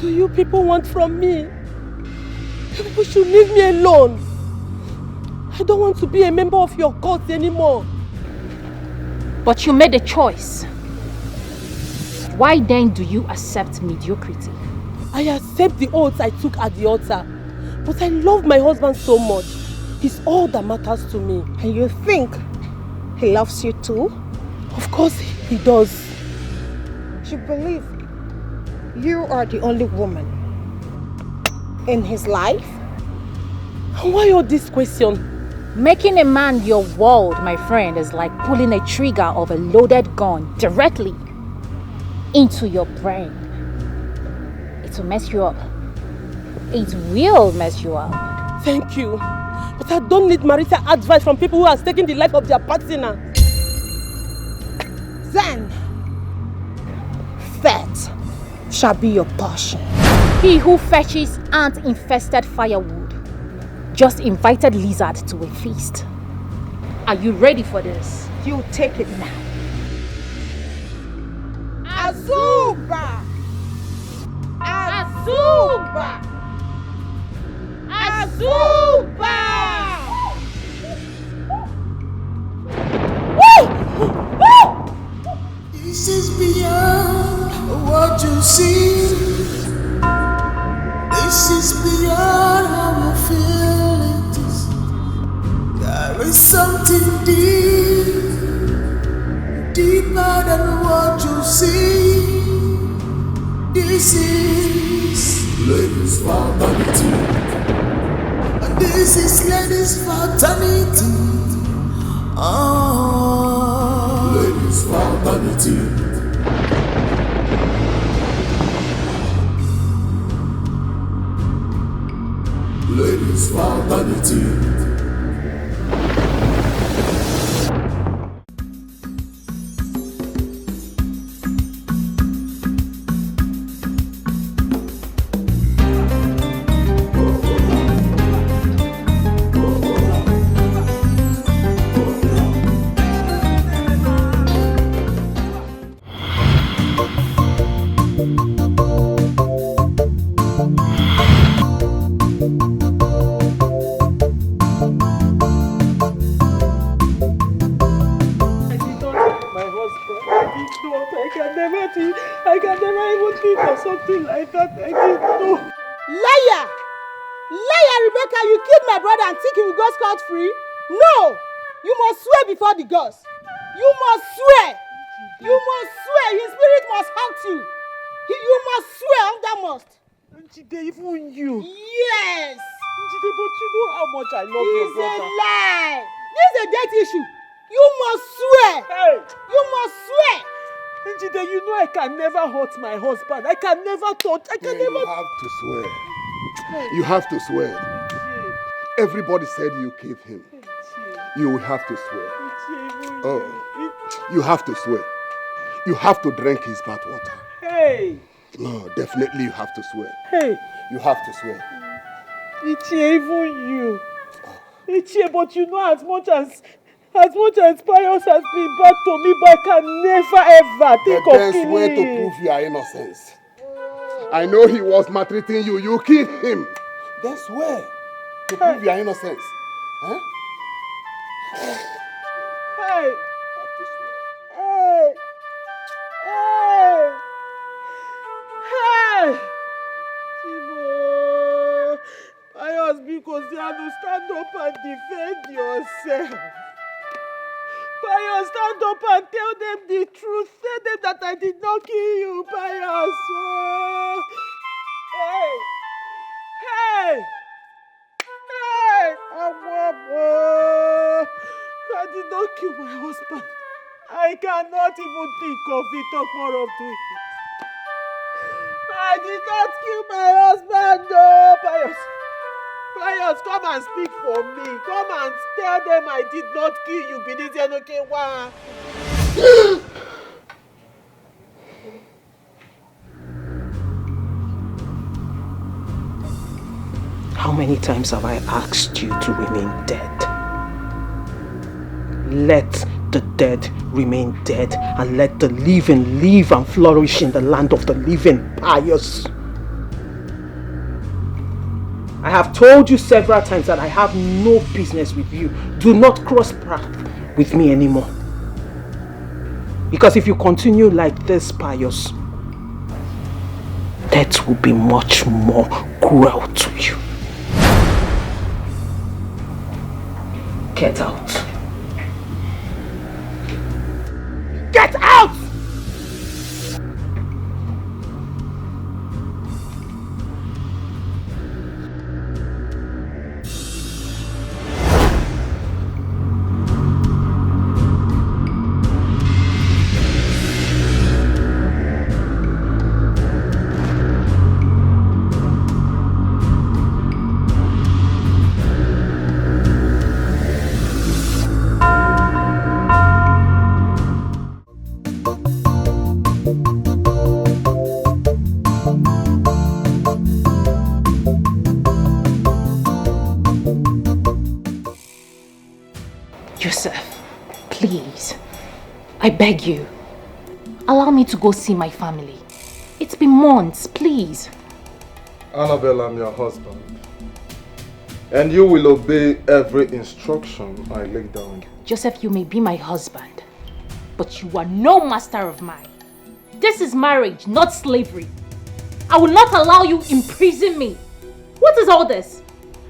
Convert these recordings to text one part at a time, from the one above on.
do you people want from me? You people should leave me alone. I don't want to be a member of your cult anymore. But you made a choice. Why then do you accept mediocrity? I accept the oaths I took at the altar. But I love my husband so much. He's all that matters to me. And you think he loves you too? Of course he does. You believe you are the only woman in his life? Why all this question? Making a man your world, my friend, is like pulling a trigger of a loaded gun directly into your brain. It will mess you up. It will mess you up. Thank you. But I don't need marital advice from people who are taking the life of their partner. Then, that shall be your portion. He who fetches ant-infested firewood just invited lizard to a feast. Are you ready for this? You take it now. Azuba! Azuba! Azuba! This is beyond what you see. This is beyond how you feel it is. There is something deep, deeper than what you see. This is ladies' fraternity. And this is ladies' fraternity. Ladies' fraternity. Ladies' fraternity. I can never even think of something like that. I didn't know. Liar! Liar, Rebecca, you killed my brother and think he will go scot-free? No! You must swear before the gods. You must swear. You must swear. His spirit must haunt you. You must swear under must. Njide, even you. Yes. Njide, but you know how much I love your brother. It's a lie. This is a death issue. You must swear. Hey. You must swear. Njide, you know I can never hurt my husband. I can never touch. I can never. You have to swear. You have to swear. Everybody said you killed him. You will have to swear. Oh, you have to swear. You have to drink his bathwater. Hey. No, definitely you have to swear. Hey. You have to swear. Ichie, even you. Ichie, but you know as much as Pius has been bad to me, but I can never ever think of killing him. The best way to prove your innocence. I know he was maltreating you. You killed him. Then swear to prove your innocence. Huh? Hey. Hey. Hey. Hey. Chibo. Pius, because you have to stand up and defend yourself. Pius, stand up and tell them the truth. Tell them that I did not kill you, Pius. Oh. Hey! Hey! Hey! I did not kill my husband. I cannot even think of it, talk more of doing it. I did not kill my husband, no, Pius. Pius, come and speak for me. Come and tell them I did not kill you. How many times have I asked you to remain dead? Let the dead remain dead and let the living live and flourish in the land of the living, Pius. I have told you several times that I have no business with you. Do not cross paths with me anymore. Because if you continue like this, Pius, death will be much more cruel to you. Get out. Get out! I beg you, allow me to go see my family. It's been months, please. Annabelle, I'm your husband. And you will obey every instruction I lay down. Joseph, you may be my husband, but you are no master of mine. This is marriage, not slavery. I will not allow you imprison me. What is all this?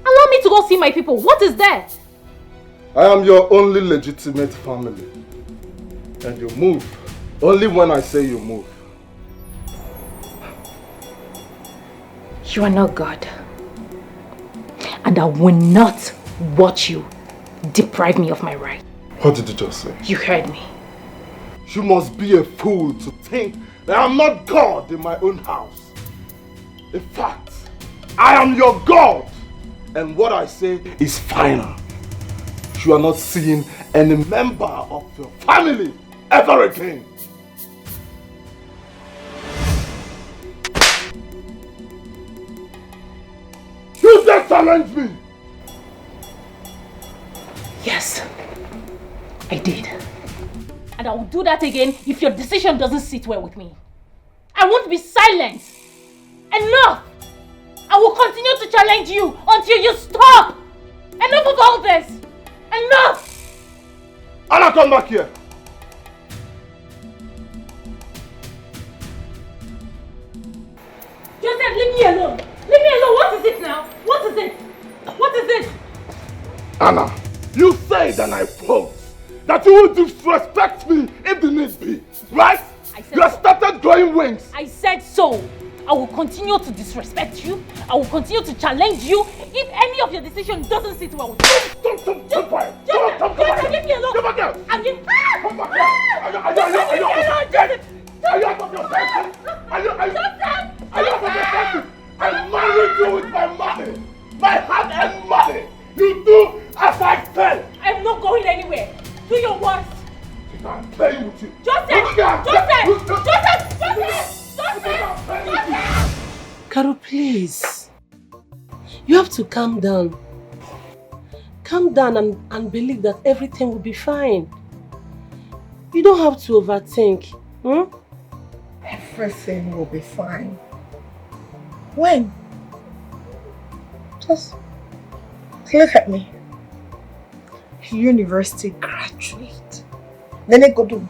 Allow me to go see my people. What is that? I am your only legitimate family. And you move only when I say you move. You are not God. And I will not watch you deprive me of my right. What did you just say? You heard me. You must be a fool to think that I'm not God in my own house. In fact, I am your God. And what I say is final. You are not seeing any member of your family ever again. You just challenge me. Yes, I did. And I will do that again if your decision doesn't sit well with me. I won't be silent. Enough! I will continue to challenge you until you stop. Enough of all this. Enough! Anna, come back here. Joseph, leave me alone. Leave me alone. What is it now? What is it? What is it? Anna, you said and I promise that you will disrespect me if the need be, right? You have started growing wings. I said so. I will continue to disrespect you. I will continue to challenge you if any of your decision doesn't sit well with me. Stop quiet. Joseph, leave me alone. Come back here. Come back here. Are you out of your senses? I married you with my money. My heart and money. You do as I said. I'm not going anywhere. Do your worst. I'm playing with you. Joseph! Carol, please. You have to calm down. Calm down and believe that everything will be fine. You don't have to overthink. Everything will be fine. When? Just look at me. University graduate. Then I go to.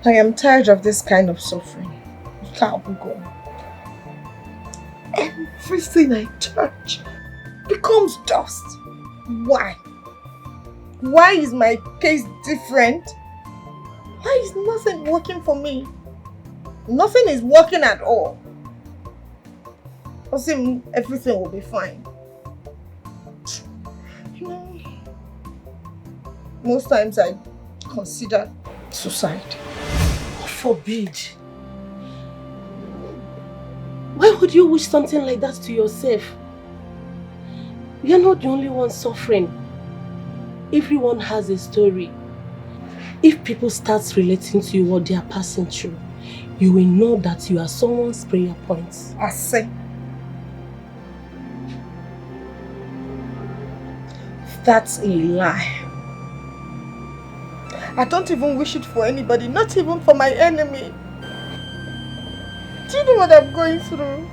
I am tired of this kind of suffering. Can't go. Everything I touch becomes dust. Why? Why is my case different? Why is nothing working for me? Nothing is working at all. Everything will be fine. You know, most times I consider suicide. God forbid. Why would you wish something like that to yourself? You're not the only one suffering. Everyone has a story. If people start relating to you what they are passing through, you will know that you are someone's prayer points. I say. That's a lie. I don't even wish it for anybody, not even for my enemy. Do you know what I'm going through?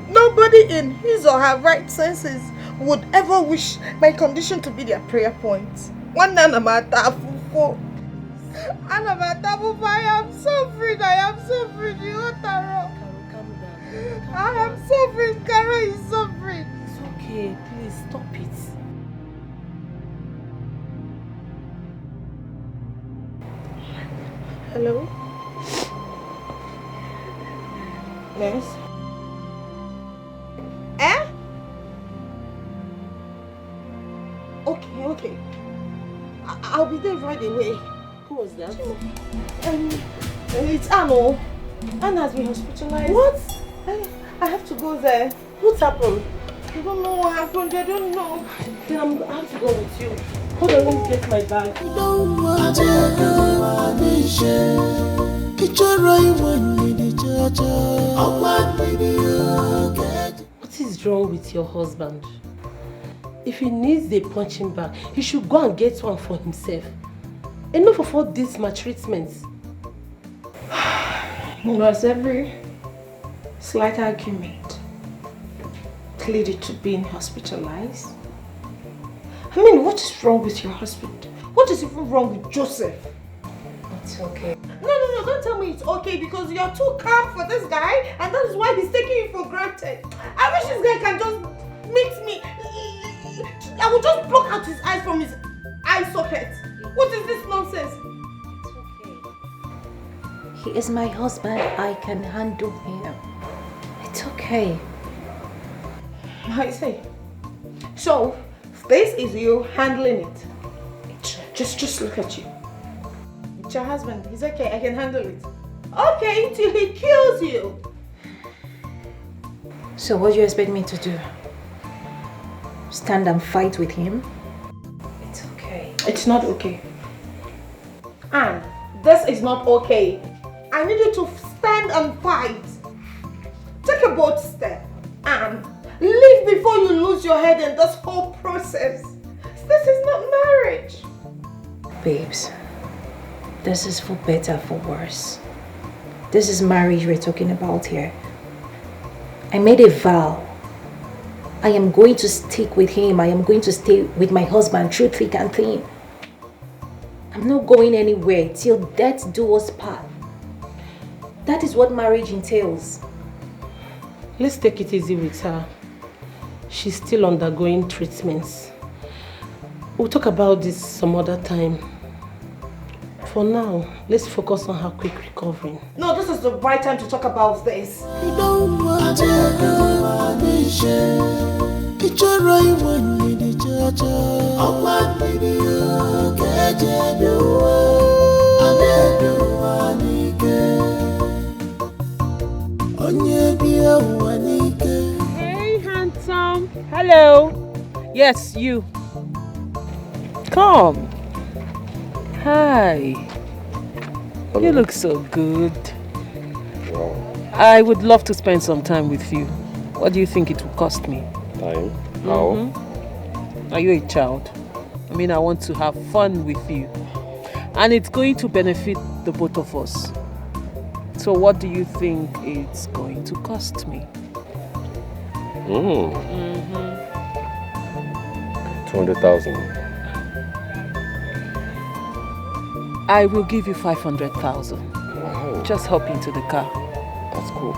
Nobody in his or her right senses would ever wish my condition to be their prayer point. One nanamata fufu. I am suffering. I am suffering. Calm down. I am suffering. Kara is suffering. It's okay. Please stop it. Hello? Yes? Eh? Okay. I'll be there right away. Who was that? It's Anno. Anna has been hospitalized. What? I have to go there. What happened? I don't know what happened. I don't know. Then I have to go with you. Hold on, let me get my bag. What is wrong with your husband? If he needs a punching bag, he should go and get one for himself. Enough of all these maltreatments. Was every slight argument pleaded to being hospitalized? I mean, what is wrong with your husband? What is even wrong with Joseph? It's okay. No, don't tell me it's okay because you're too calm for this guy and that is why he's taking you for granted. I wish this guy can just meet me. I will just block out his eyes from his eye socket. What is this nonsense? It's okay. He is my husband. I can handle him. It's okay. I see. So, this is you handling it. Just look at you. It's your husband. He's okay. I can handle it. Okay, till he kills you. So what do you expect me to do? Stand and fight with him? It's okay. It's not okay. Anne, this is not okay. I need you to stand and fight. Take a bold step. Anne, leave before you lose your head in this whole process. This is not marriage. Babes, this is for better, for worse. This is marriage we're talking about here. I made a vow. I am going to stick with him. I am going to stay with my husband through thick and thin. I'm not going anywhere till death do us part. That is what marriage entails. Let's take it easy with her. She's still undergoing treatments. We'll talk about this some other time. For now, let's focus on her quick recovery. No, this is the right time to talk about this. Hey, handsome. Hello. Yes, you. Come. Hi. Hello. You look so good. Wow. I would love to spend some time with you. What do you think it will cost me? Time? How? Are you a child? I mean, I want to have fun with you. And it's going to benefit the both of us. So what do you think it's going to cost me? 200,000. I will give you 500,000. Wow. Just hop into the car. That's good.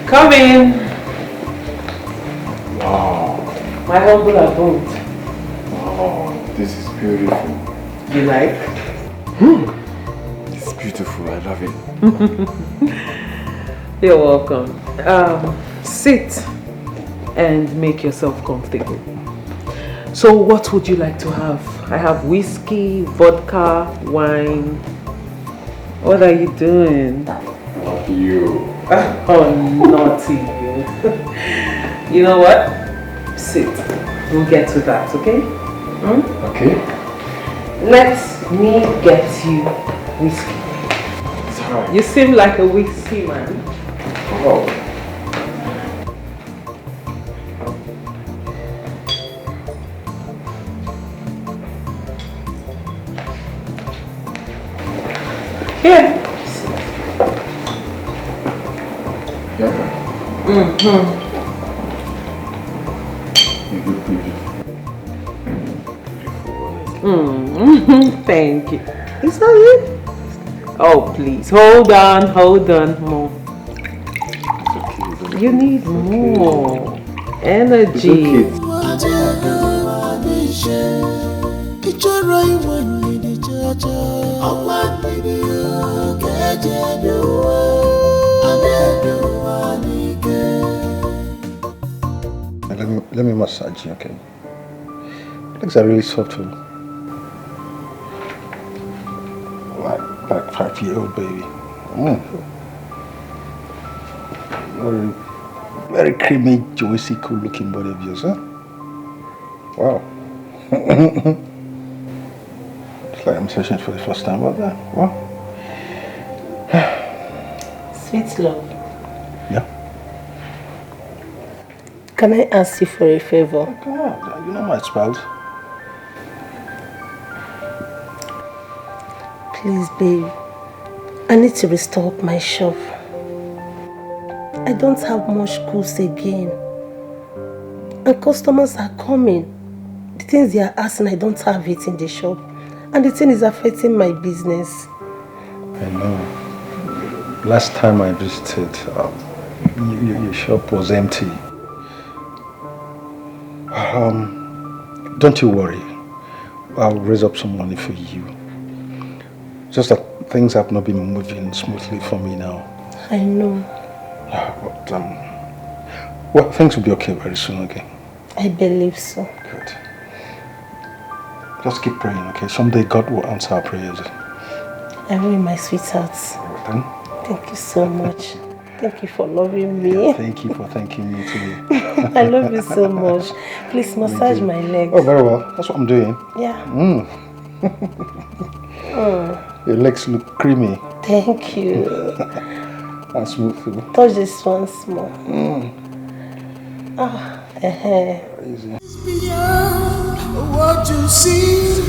Come in. Wow. My humble abode. Wow. This is beautiful. You like? It's beautiful. I love it. You're welcome. Sit and make yourself comfortable. So what would you like to have? I have whiskey, vodka, wine. What are you doing? Love you. Oh, naughty you. You know what? Sit. We'll get to that, okay? Okay. Let me get you whiskey. It's alright. You seem like a whiskey man. Oh. Here. Yeah. Thank you. Is that it? Oh, please. Hold on. More. You need more energy. Let me massage you, okay? Legs are really soft. Like 5-year-old baby. Very creamy, juicy, cool looking body of yours, huh? Wow. It's like I'm searching for the first time about that. Wow. Sweet love. Yeah. Can I ask you for a favor? God, you know my spouse. Please, babe. I need to restock my shop. I don't have much goods again. And customers are coming. The things they are asking, I don't have it in the shop. And the thing is affecting my business. I know. Last time I visited, your shop was empty. Don't you worry. I'll raise up some money for you. Just that things have not been moving smoothly for me now. I know. But, well, things will be okay very soon, okay? I believe so. Good. Just keep praying, okay? Someday God will answer our prayers. I will, my sweetheart. Then? Thank you so much. Thank you for loving me. Thank you for thanking me too. I love you so much. Please massage my legs. Oh, very well. That's what I'm doing. Yeah. Your legs look creamy. Thank you. And smooth too. Touch this one small. Easy. Beyond what you see.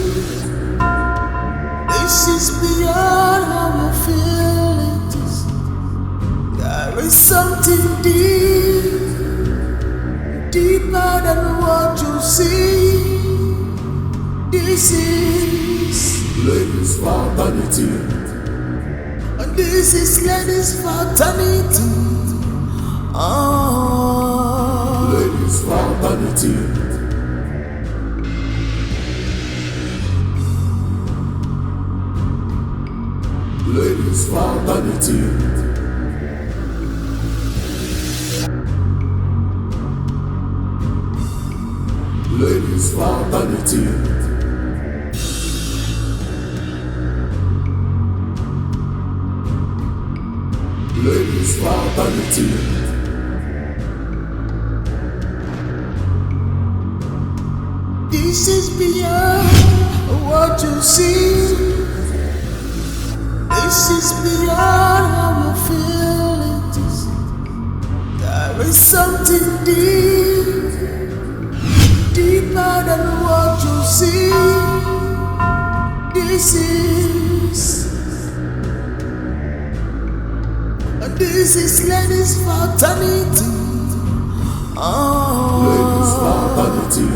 This is beyond how you feel it is. There is something deep, deeper than what you see. This is ladies' fraternity. And this is ladies' fraternity. Ladies' fraternity. Ladies' fraternity. Ladies' fraternity. Ladies' fraternity. This is beyond what you see. This is beyond how you feel it is. There is something deep, deeper than what you see. This is ladies' fraternity. Ladies' fraternity.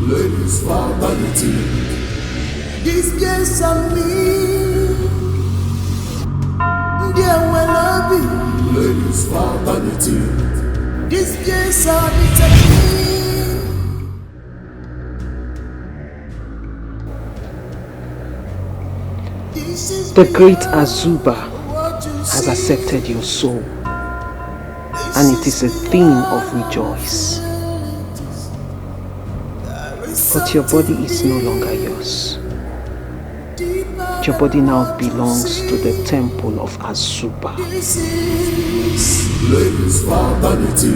Ladies' fraternity. This girls and me, dear well I be. Ladies' fraternity. This girls are me. The great Azuba has accepted your soul, and it is a thing of rejoice. But your body is no longer yours. Your body now belongs to the temple of Azuba. This is ladies' fraternity.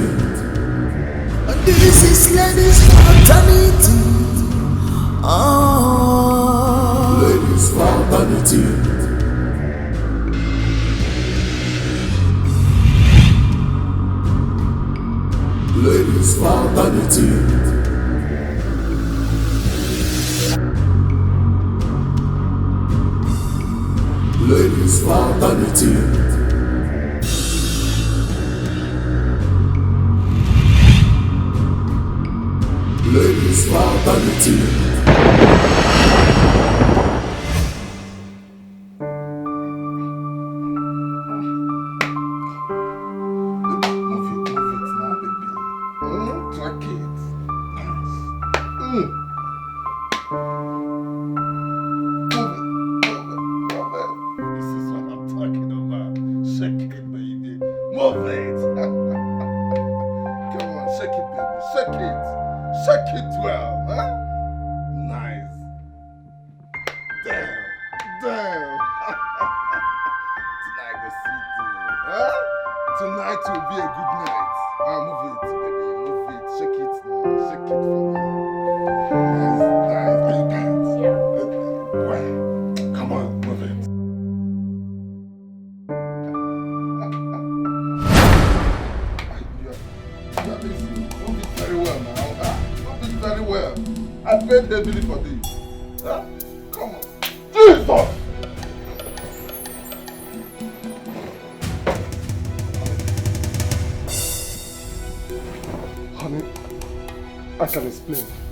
This is ladies' fraternity. Ladies' fraternity. Ladies' fraternity. Ladies' fraternity. Ladies' fraternity.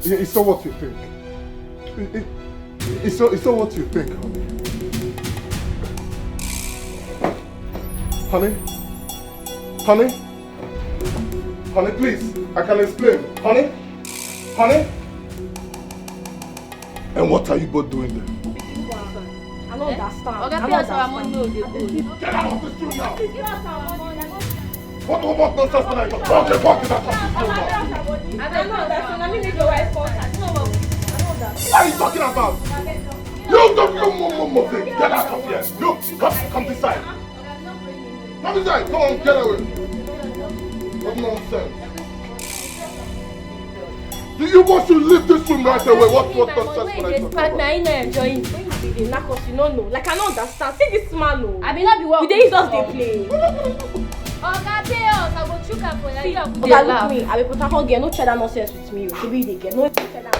It's not what you think. It's not what you think, honey. Honey? Honey, please. I can explain. Honey? And what are you both doing there? I don't understand. Okay, pay us our money. Get out of the street now! Give us our money. What nonsense when I talk? Okay, fuck it, I don't understand. I mean, if your wife calls, I don't know. What are you talking about? You move it. Get out of here. You, come this side. Come this side. Come on, get away. What nonsense? Do you want to leave this room right away? What nonsense when I talk about? I know enjoying. When you be the knackers, you don't know. Like, I don't understand. See this man, no. I mean, not be what they just they play. Oga, pay us. I will choke up for you. Oga, look me. I will put a whole girl. No cheddar nonsense with me. To be the girl. No cheddar nonsense.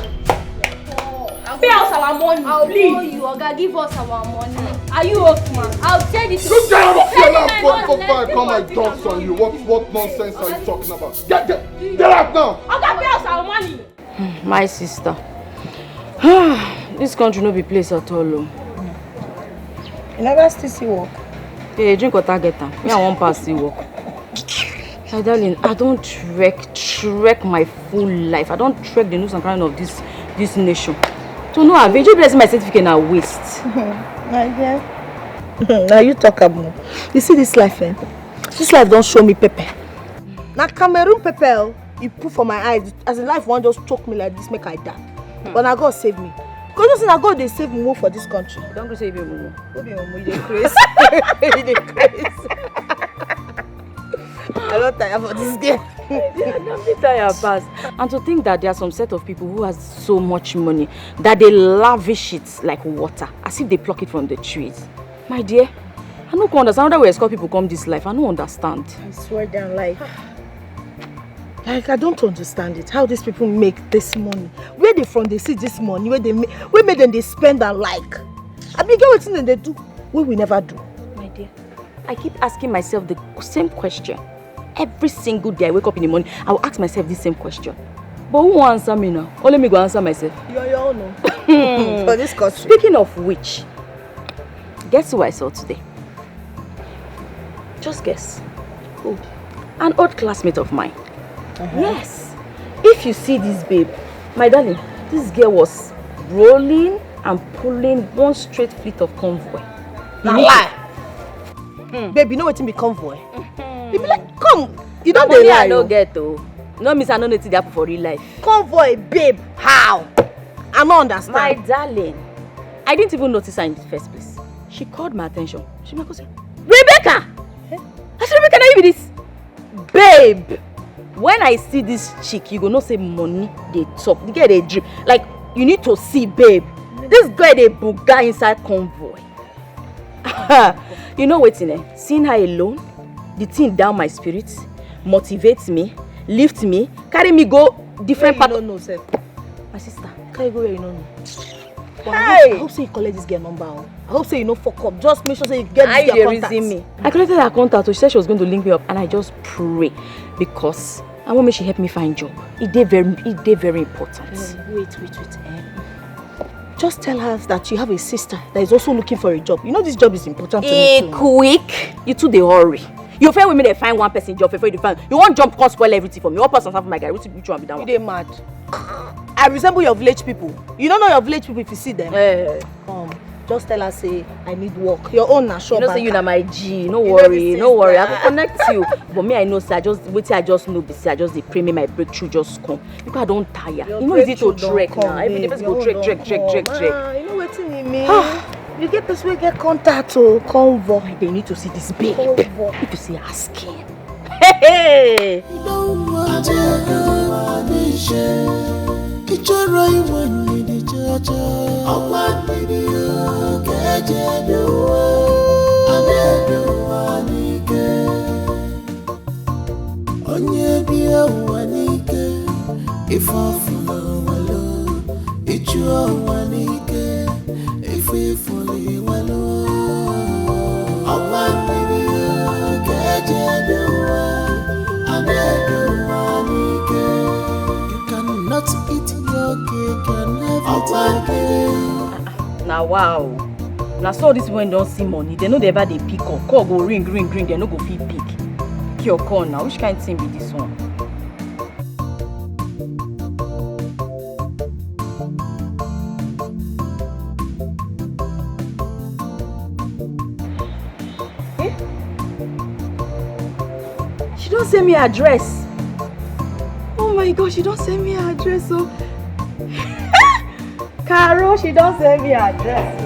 Pay us our money, please. I'll you, Oga. Give us our money. Are you okay, man? I'll tell this. You get out of here now! Before I call my dogs on you. What nonsense are you talking about? Get out now! Oga, pay us our money. My sister. This country no be place at all. You never still see work? Hey, drink water, get them. Me, I won't pass the work. My darling, I don't trek my full life. I don't trek the news and crown of this nation. So no, I've been blessing my certificate now waste. My dear. Now you talk about. You see this life, eh? This life don't show me pepper. Now Cameroon pepper, you put for my eyes. As in life one just choke me like this, make I die. But now God save me. Because you see now God they save me more for this country. Don't go save you more. Go be more, you dey crazy. You dey crazy. I'm not tired for this game. Don't be tired, pass. And to think that there are some set of people who has so much money that they lavish it like water, as if they pluck it from the trees. My dear, I don't understand how we people come this life. I don't understand. I swear down, like I don't understand it. How these people make this money? Where they from? They see this money? Where made them they spend and like? I mean, get what thing they do? What we never do. My dear, I keep asking myself the same question. Every single day I wake up in the morning, I will ask myself this same question. But who will answer me now? Only me go answer myself. You're your own. For this country. Speaking of which, guess who I saw today? Just guess. Who? An old classmate of mine. Yes. If you see this babe, my darling, this girl was rolling and pulling one straight fleet of convoy. Lie. Babe, you know what be convoy? You be like, come, you don't lie. I don't get though. No miss, I know nothing happen for real life. Convoy, babe, how? I don't understand. My darling, I didn't even notice her in the first place. She called my attention. She might go say, Rebecca! I said, Rebecca, now you be this. Babe! When I see this chick, you go not say money, they talk. The girl, they drip. Like, you need to see, babe. This guy, they buga inside convoy. You know what's in there? Seeing her alone, the thing down my spirits, motivates me, lift me, carry me go different part. You don't know, sir. My sister. Can you go where you don't know? Hey. I hope so you collect this girl number. I hope so you know fuck up. Just make sure so you get this girl contact. Me. I collected her contact, so she said she was going to link me up, and I just pray because I want me she help me find job. It did very important. Wait. Just tell her that you have a sister that is also looking for a job. You know this job is important to me too. Quick, you too they hurry. You fair women they find one person job, fair you find. You want jump can't spoil everything for me. One person for my guy. Which one be that one? You dey mad. I resemble your village people. You don't know your village people if you see them. Just tell her say I need work. Your own na sure. You know say you na my G. No worry. I will connect you. But me I know say I just know be say I just dey pray me my breakthrough just come. Because I don't tire. You know easy to trek now. Every day person go trek. You know wetin e mean? You get person wey get contact to convoy. They need to see this babe. If you see her skin. Hey. Now wow. Now so this when don't see money, they know they ever they pick up. Call go ring, they no go fit pick. Pick your call now. Which kind of thing be this one? Eh? She don't send me her address. Oh my God, she don't send me her address. So Carol, she don't send me her address.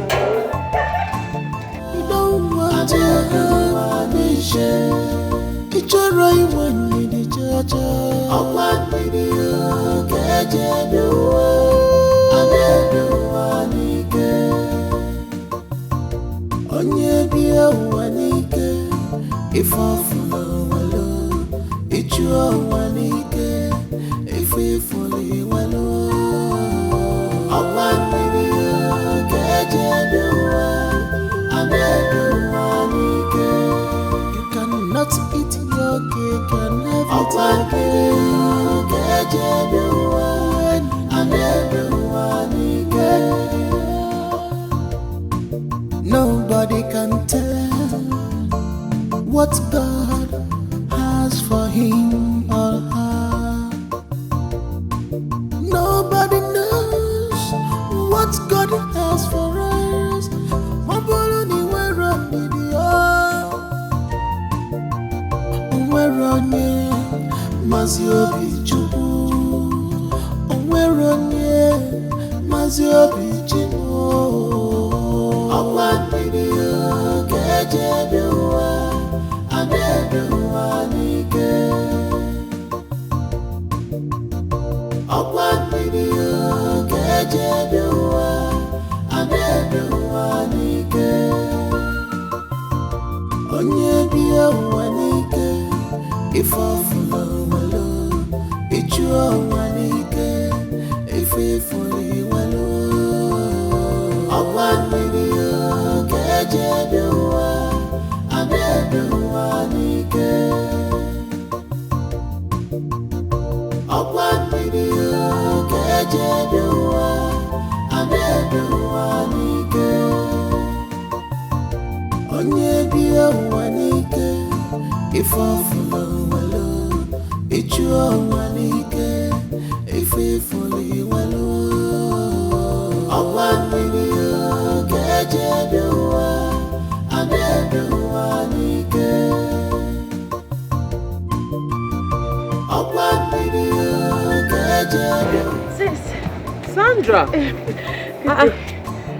Nobody can tell what God has for him or her. Nobody knows what God has for us.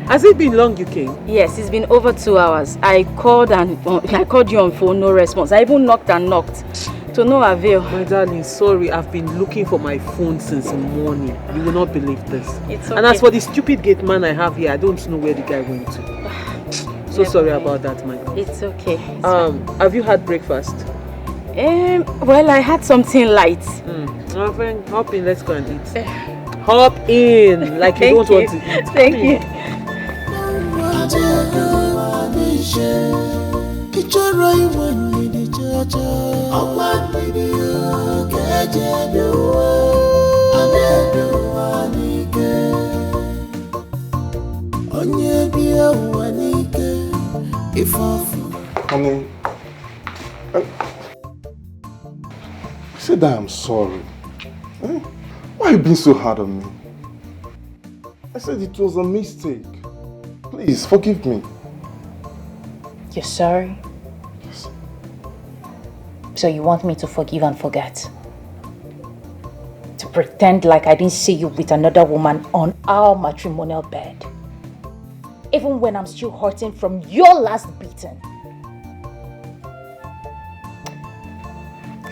Has it been long you came? Yes, it's been over 2 hours. I called you on phone, no response. I even knocked and knocked. To no avail. My darling, sorry, I've been looking for my phone since morning. You will not believe this. It's okay. And as for the stupid gate man I have here, I don't know where the guy went to. So sorry about that, my girl. It's okay. Have you had breakfast? Well, I had something light. My friend, hop in, let's go and eat. Hop in, like you don't want to eat. Thank you. Honey, I said that I'm sorry. Why are you being so hard on me? I said it was a mistake. Please, forgive me. You're sorry? Yes. So you want me to forgive and forget? To pretend like I didn't see you with another woman on our matrimonial bed? Even when I'm still hurting from your last beating?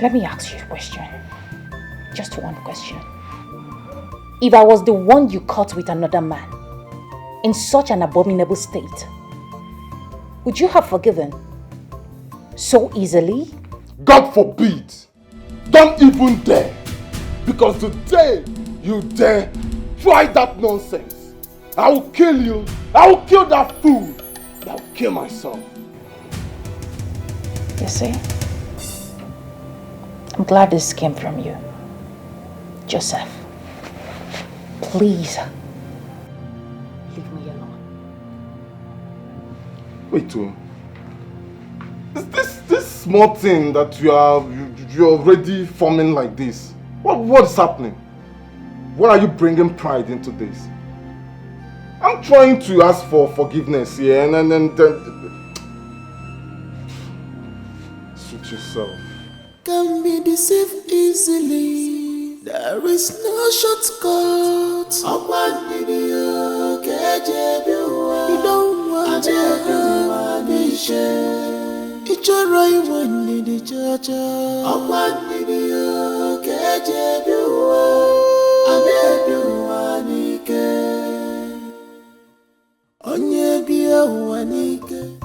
Let me ask you a question. Just one question. If I was the one you caught with another man, in such an abominable state, would you have forgiven so easily? God forbid! Don't even dare! Because the day you dare try that nonsense, I will kill you, I will kill that fool, I will kill myself. You see? I'm glad this came from you. Joseph, please, leave me alone. Wait, this small thing that you're already forming like this, what's happening? Why are you bringing pride into this? I'm trying to ask for forgiveness here and then suit yourself. Can be deceived easily. There is no shortcut. You don't want to it's your right one in the church.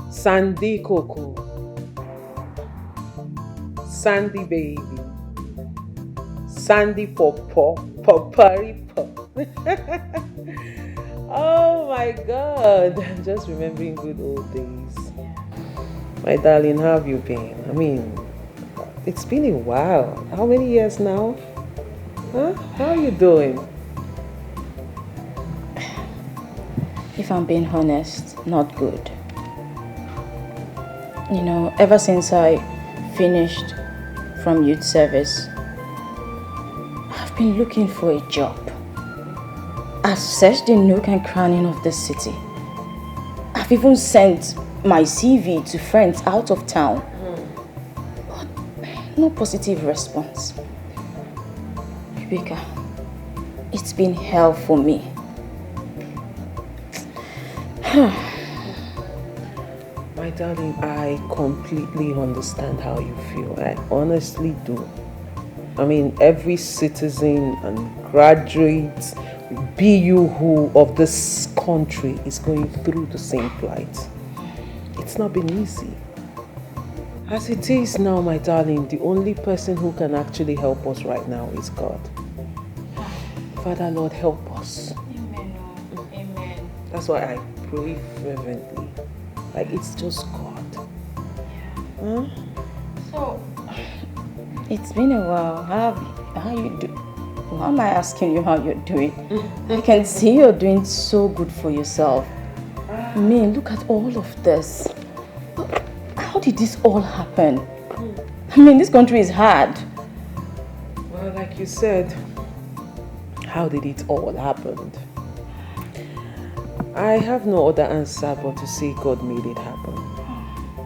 Sandy Coco. Sandy baby. Sandy Popo. Poparipo. Oh my God. I'm just remembering good old days. My darling, how have you been? I mean, it's been a while. How many years now? Huh? How are you doing? If I'm being honest, not good. You know, ever since I finished from youth service, I've been looking for a job. I've searched the nook and cranny of the city. I've even sent my CV to friends out of town. But no positive response. Rebecca, it's been hell for me. My darling, I completely understand how you feel. I honestly do. I mean, every citizen and graduate, be you who of this country is going through the same plight. It's not been easy. As it is now, my darling, the only person who can actually help us right now is God. Father, Lord, help us. Amen. Amen. That's why I pray fervently. Like, it's just God. Yeah. Huh? So, it's been a while. How you do? Why am I asking you how you're doing? I can see you're doing so good for yourself. I mean, look at all of this. How did this all happen? I mean, this country is hard. Well, like you said, how did it all happen? I have no other answer but to say God made it happen.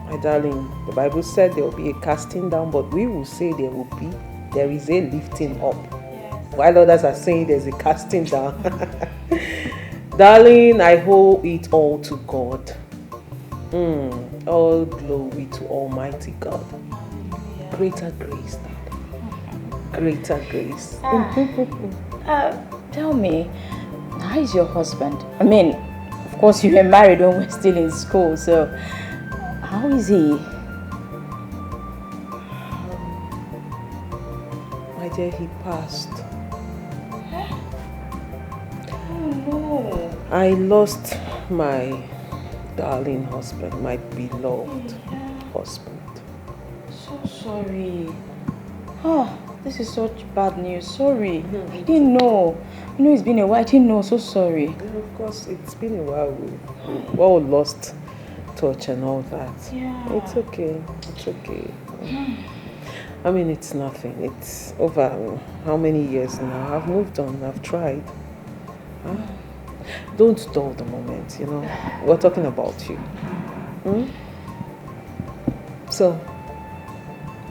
My darling, the Bible said there will be a casting down, but we will say there is a lifting up. Yes. While others are saying there's a casting down. Darling, I owe it all to God. All glory to Almighty God. Greater grace, Dad. Greater grace. Tell me, how is your husband? I mean, of course you were married when we were still in school, so how is he? My dear, he passed. Oh no. I lost my darling husband, my beloved husband. So sorry. Oh, this is such bad news. Sorry. I didn't know. You know, it's been a while. I didn't know. So sorry. And of course, it's been a while. We've all lost touch and all that. Yeah. It's okay. It's okay. I mean, it's nothing. It's over how many years now? I've moved on. I've tried. Don't dull the moment, you know. We're talking about you. So,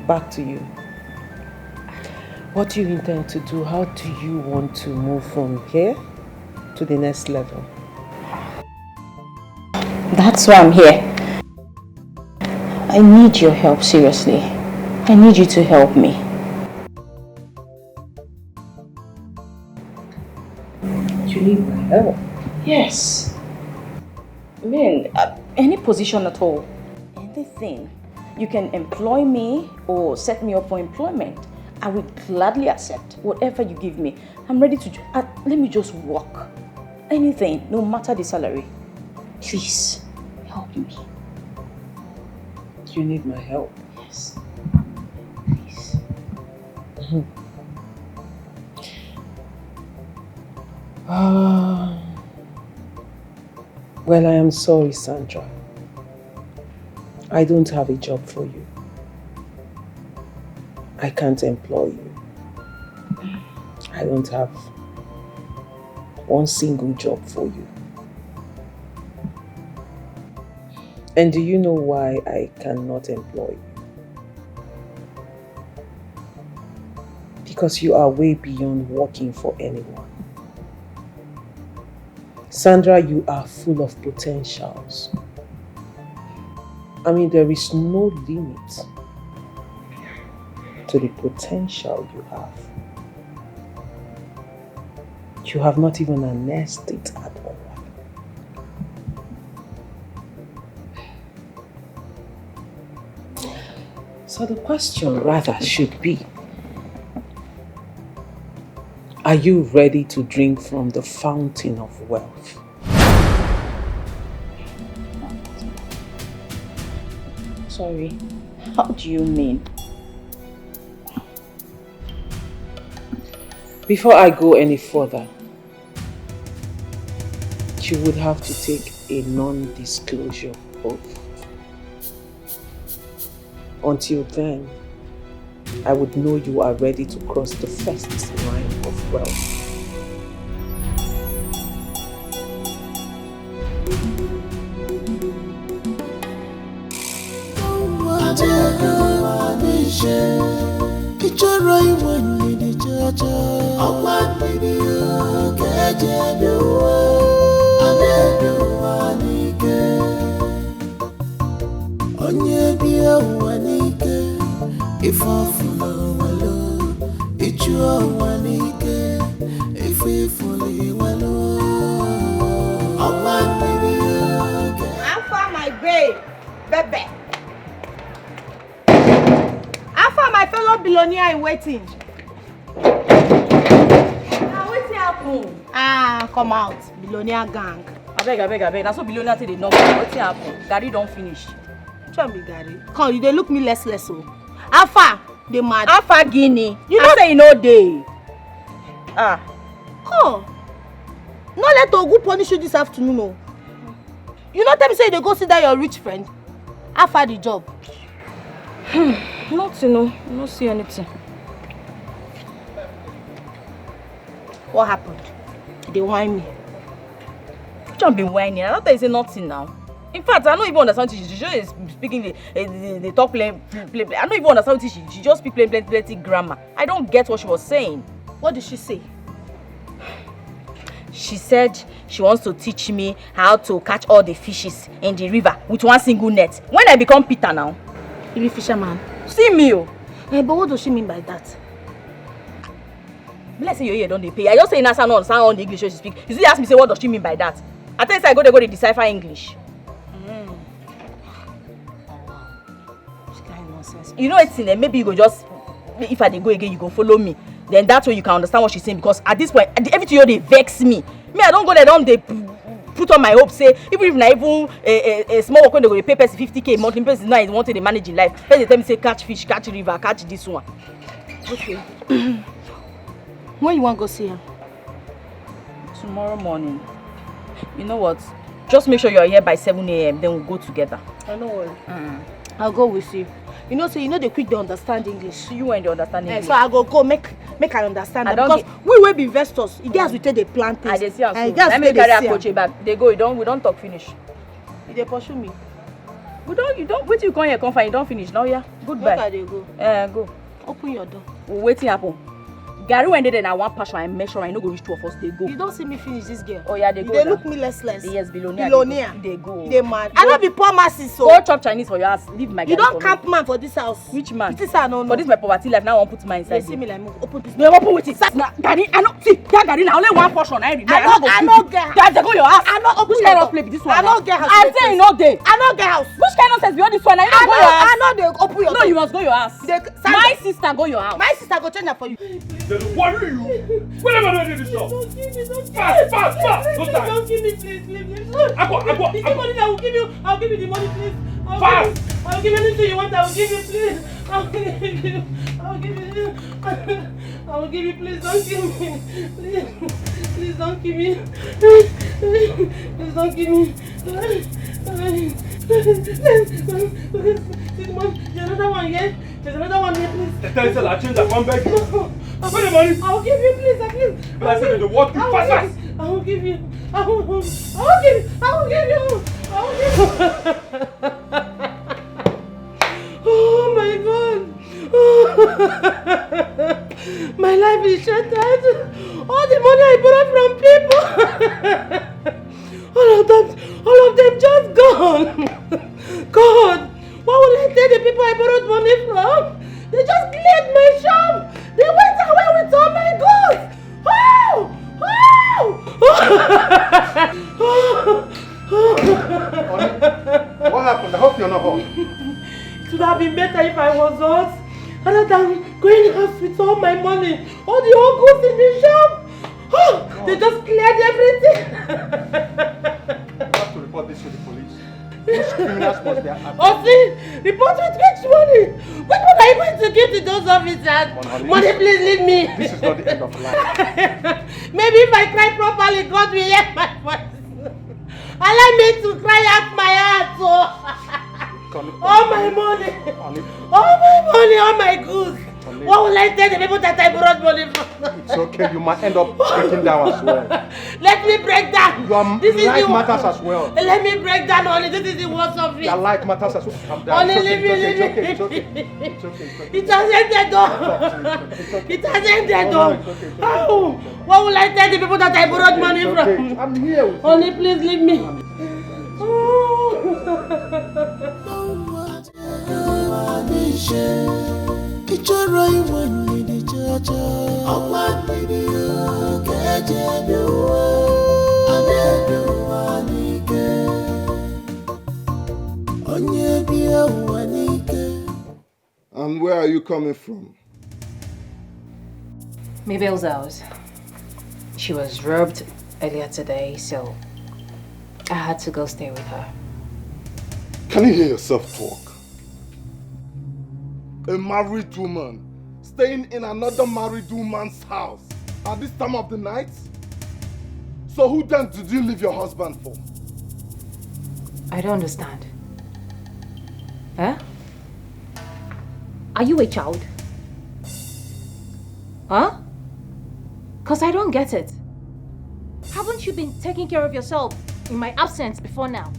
back to you. What do you intend to do? How do you want to move from here to the next level? That's why I'm here. I need your help, seriously. I need you to help me. You need my help? Yes. I mean, any position at all. Anything. You can employ me or set me up for employment. I would gladly accept whatever you give me. I'm ready to let me just work. Anything, no matter the salary. Please, help me. You need my help? Yes. Please. Well, I am sorry, Sandra. I don't have a job for you. I can't employ you. I don't have one single job for you. And do you know why I cannot employ you? Because you are way beyond working for anyone. Sandra, you are full of potentials. I mean, there is no limit to the potential you have. You have not even announced it at all. So the question rather should be, are you ready to drink from the fountain of wealth? Sorry, how do you mean? Before I go any further, you would have to take a non-disclosure oath. Until then, I would know you are ready to cross the first line of wealth. If I follow well, it's your one if we follow well. How far my babe, Bebe? How far my fellow billionaire in waiting? What's happening? Come out, billionaire gang. I beg. That's what billionaire say they know. What's happening? Gary don't finish. Tell me, Gary. Come, you they look me less so. How far? They mad. How far Guinea? You know say you know day. Come. No let Ogu punish you this afternoon, no. You not tell me say they go see that your rich friend. How far the job? Nothing, no. I don't see anything. What happened? They whine me. You don't be whining. I don't think you say nothing now. In fact, I don't even understand what she just speaking the talk play. I don't even understand what she just speak plenty grammar. I don't get what she was saying. What did she say? She said she wants to teach me how to catch all the fishes in the river with one single net. When I become Peter now. You be fisherman? See me, oh. But what does she mean by that? Let's say your ear don't they pay. I just say in sound on the English she speak. You see, ask me say what does she mean by that? I tell you, I go to decipher English. You know it's in there. Maybe you go just, if I dey go again, you go follow me. Then that way you can understand what she's saying. Because at this point, everything you they vex me. Me, I don't go there, don't they put on my hopes. Say even if na even a small work when they go pay person 50k monthly, person now is wanting to manage in life. They tell me say catch fish, catch river, catch this one. Okay. When you want to go see her? Tomorrow morning. You know what? Just make sure you're here by 7 a.m. Then we'll go together. I know what. I'll go with you. You know, so you know they quick to understand English. You and they understand English. So I go make I understand that because we will be investors. It gets we take the plan things. I see. Let me carry a coach back. They go. We don't talk finish. They pursue me. You don't. Wait till you come here, come find. You don't finish now. Yeah. Goodbye. Where they go? Go. Open your door. Waiting happen. Gary went there and one passion. I make sure I know go reach 2 of us. They go. You don't see me finish this girl. Oh yeah, they go. They look me less. Yes, billionaire. They go. They mad. I don't be poor masses so. Go chop Chinese for your ass. Leave my. You don't camp man for this house. Which man? This is no. For this my poverty life. Now I won't put my inside. You see me like move. Open this. No, open with it. Gary, I know. See, that Gary now only one portion. I know get. Guys, they go your house. I know open. Which kind of play be this one? I know get house. I'm saying no day. I know get house. Which kind of sense beyond this one? I know go your house. I know they open your door. No, you must go your house. My sister go your house. My sister go change that for you. What are you? Whenever I do this stuff. Fast. No time. Don't give me, please. Leave. I go. The money I will give you. I'll give you the money, please. Fast. I'll give anything you want. I will give you, please. I will give you, please. Don't kill me. Please don't kill me. Please don't kill me. There's another one here. There's another one here, please. I'll change that one bag. No. Where the money? I'll give you, please. But I said the what? Fast. I will give you. I will give you. Oh my God. My life is shattered. All the money I borrowed from people. all of them just gone. God, what will I tell the people I borrowed money from? They just cleared my shop. They went away with all my goods. What happened? I hope you're not hot. It would have been better if I was hot, rather than going out with all my money, all the old goods in the shop. They just cleared everything. You have to report this to the police. Which criminals must be arrested? Report with which money? What money are you going to give to those officers? Money, please leave me. This is not the end of life. Maybe if I cry properly, God will hear my voice. Allow me to cry out my heart. All my money. All my goods. What will I tell the people that I borrowed money from? It's okay, you might end up breaking down as well. Let me break down. Your life matters as well. Let me break down, honey. This is the worst of it. Your life matters as well. Calm down. Honey, leave me. It's okay. It has ended, though. It has ended, though. How? What will I tell the people that I borrowed money from? I'm here with you. Honey, please leave me. Ìjọra ìwọ̀n ìdí jọjọ. Ọ̀pá ìdí kẹ́jẹ́ bí wọ́. Adéèdè wà níkẹ́. Onye bí wà níkẹ́. And where are you coming from? Mabel's house. She was robbed earlier today, so I had to go stay with her. Can you hear yourself talk? A married woman staying in another married woman's house at this time of the night? So who then did you leave your husband for? I don't understand. Huh? Are you a child? Huh? Because I don't get it. Haven't you been taking care of yourself in my absence before now?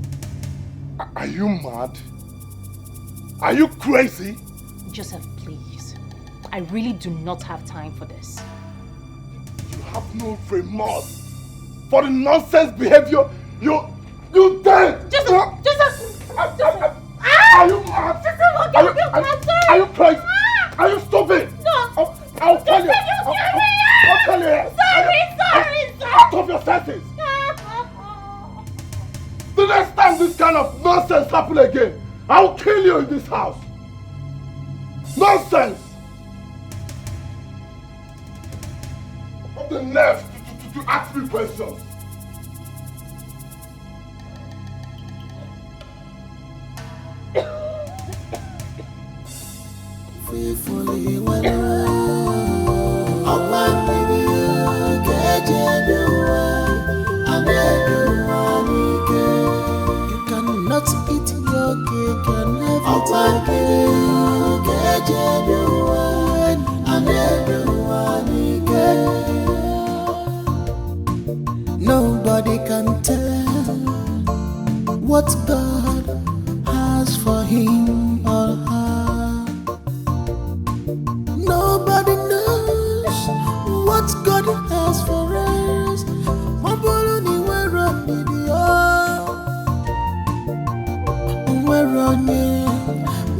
Are you mad? Are you crazy? Joseph, please. I really do not have time for this. You have no remorse for the nonsense behavior you did. Jesus! Are you mad? Are you crazy? Are you stupid? No! I'll tell you. I'll tell you. Sorry! Out of your senses. The next time this kind of nonsense happens again, I'll kill you in this house. Nonsense! Of the nerve to ask me questions. Faithfully when you cannot eat your cake and have it. Nobody can tell what God has for him or her. Nobody knows what God has for us.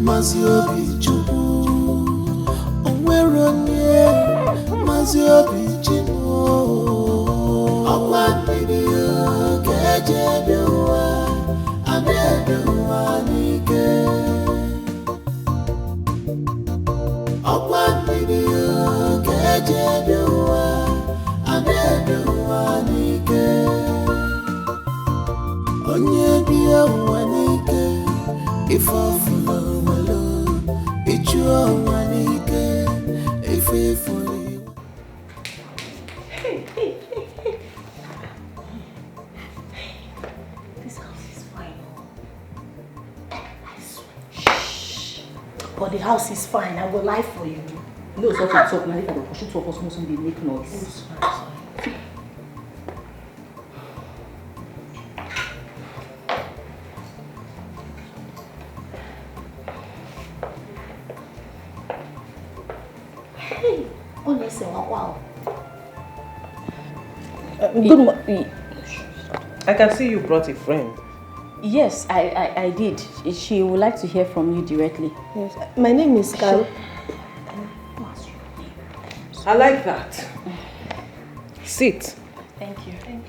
Maziobi chubu, onweronye, maziobi chibu. Okwanbidiyo kejebiwa, anebiwa nike. Okwanbidiyo kejebiwa, anebiwa nike. Onye biya nike, ifofuna. This house is fine. But the house is fine. I will lie for you. No, it's not to talk. Now, if I don't push two of us, must be make noise. Wow. Good morning. I can see you brought a friend. Yes, I did. She would like to hear from you directly. Yes. My name is Carol. I like that. Sit. Thank you. Thank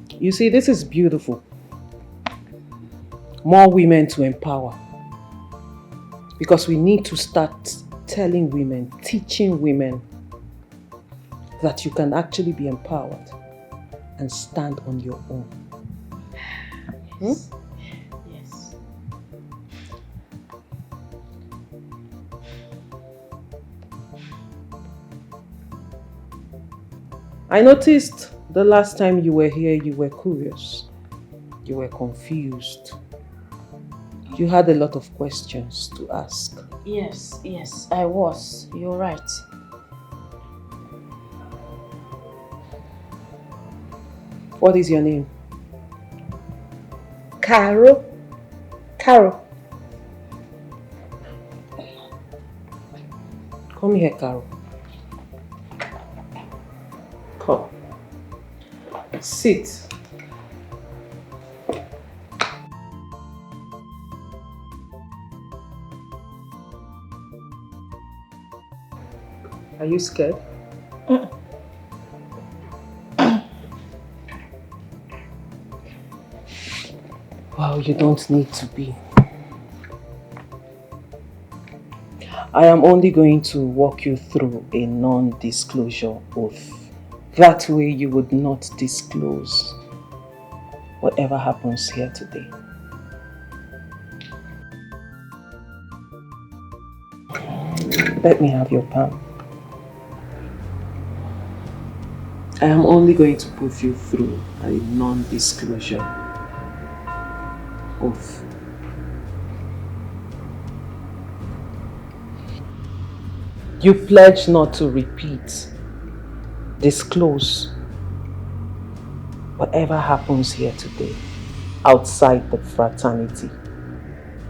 you. You see, this is beautiful. More women to empower. Because we need to start telling women, teaching women that you can actually be empowered and stand on your own. Yes. Yes. I noticed the last time you were here, you were curious. You were confused. You had a lot of questions to ask. Yes, I was. You're right. What is your name? Carol. Carol. Come here, Carol. Come. Sit. Are you scared? Well, you don't need to be. I am only going to walk you through a non-disclosure oath. That way you would not disclose whatever happens here today. Let me have your palm. I am only going to put you through a non-disclosure oath. You pledge not to repeat, disclose whatever happens here today outside the fraternity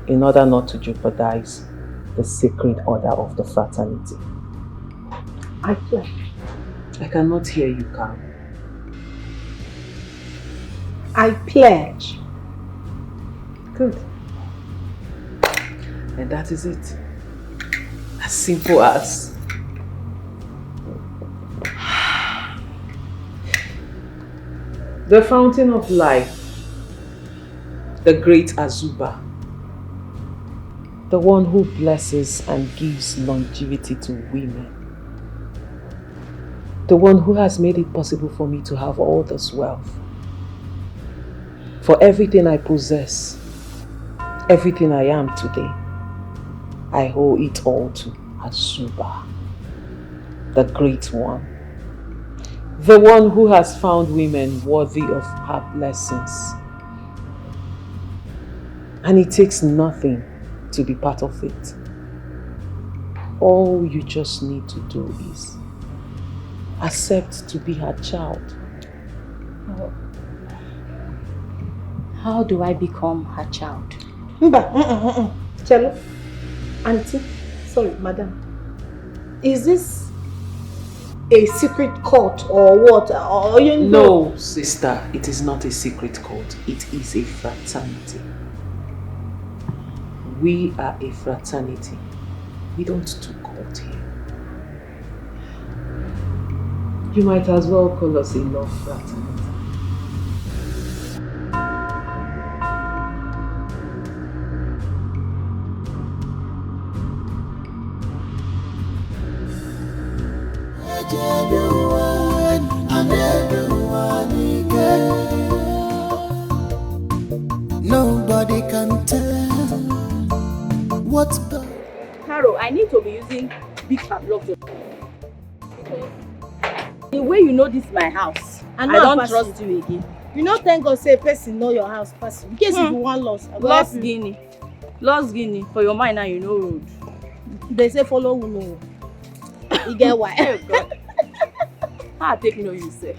in order not to jeopardize the sacred order of the fraternity. I pledge. I cannot hear you, Carl. I pledge. Good. And that is it. As simple as. The fountain of life, the great Azuba, the one who blesses and gives longevity to women, the one who has made it possible for me to have all this wealth. For everything I possess, everything I am today, I owe it all to Azuba, the great one. The one who has found women worthy of her blessings. And it takes nothing to be part of it. All you just need to do is accept to be her child. How do I become her child? Chelo, auntie, sorry, madam. Is this a secret court or what? Or you know? No, sister, it is not a secret court. It is a fraternity. We are a fraternity. We don't do court here. You might as well call us a love fraternity. Nobody can tell what's God. Caro, I need to be using big padlocks. The way you know this is my house, I don't trust you again. You know, thank God say a person know your house person. In case if you want lost. Lost Guinea. Lost Guinea. For your mind now, you know road. They say follow who know. You get why? Oh God. How I take know you say?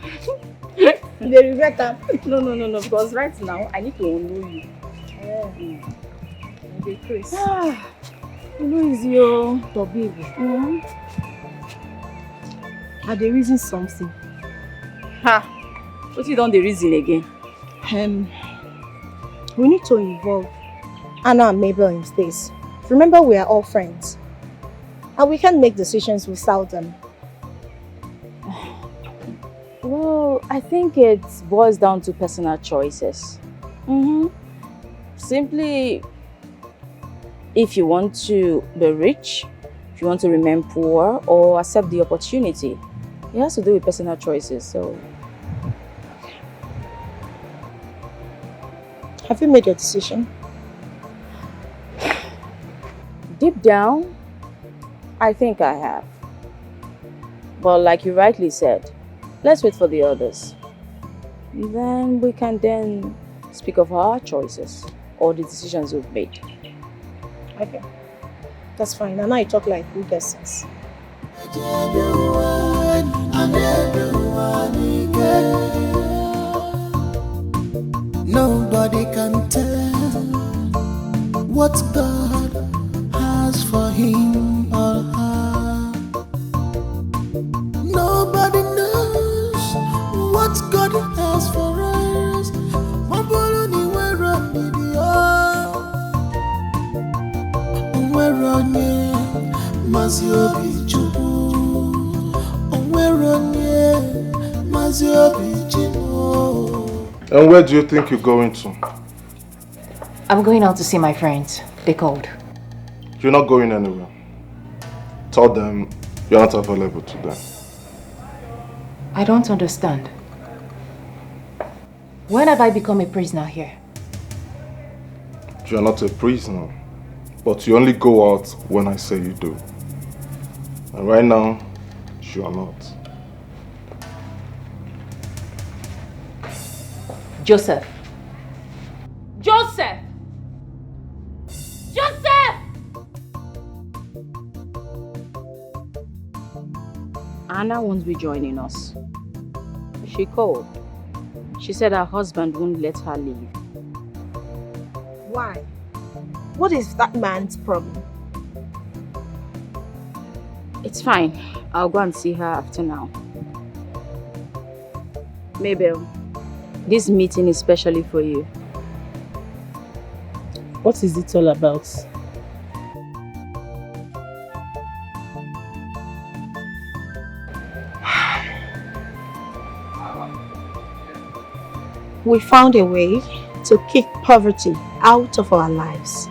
They regret that. No. Because right now I need to know you. Yeah. They crazy. You know it's your baby. Are they reason something? What you done the reason again? We need to involve Anna and Mabel in this. Remember, we are all friends. And we can't make decisions without them. Well, I think it boils down to personal choices. Simply, if you want to be rich, if you want to remain poor, or accept the opportunity, it has to do with personal choices. So, have you made your decision? Deep down, I think I have. But like you rightly said, let's wait for the others. Then we can then speak of our choices or the decisions we've made. Okay. That's fine. And now you talk like who gets sense. Nobody can tell what God has for him or her. Nobody knows what God has for us. And where do you think you're going to? I'm going out to see my friends. They called. You're not going anywhere. Tell them you're not available to them. I don't understand. When have I become a prisoner here? You're not a prisoner, but you only go out when I say you do. And right now, you are not. Joseph. Joseph! Joseph! Anna won't be joining us. She called. She said her husband won't let her leave. Why? What is that man's problem? It's fine. I'll go and see her after now. Mabel, this meeting is specially for you. What is it all about? We found a way to kick poverty out of our lives.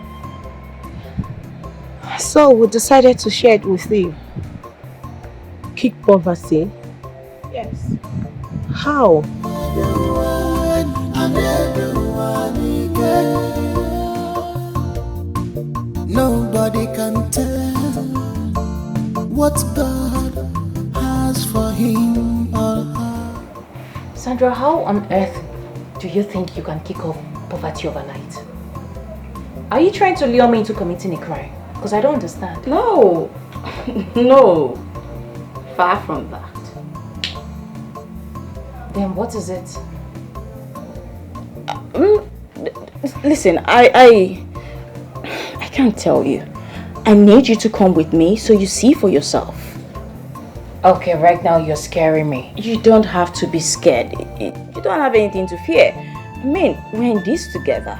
So we decided to share it with you. Kick poverty? Yes. How? Nobody can tell what God has for him or her. Sandra, how on earth do you think you can kick off poverty overnight? Are you trying to lure me into committing a crime? Because I don't understand. No. No. Far from that. Then what is it? Listen, I can't tell you. I need you to come with me so you see for yourself. Okay, right now you're scaring me. You don't have to be scared. You don't have anything to fear. I mean, we're in this together.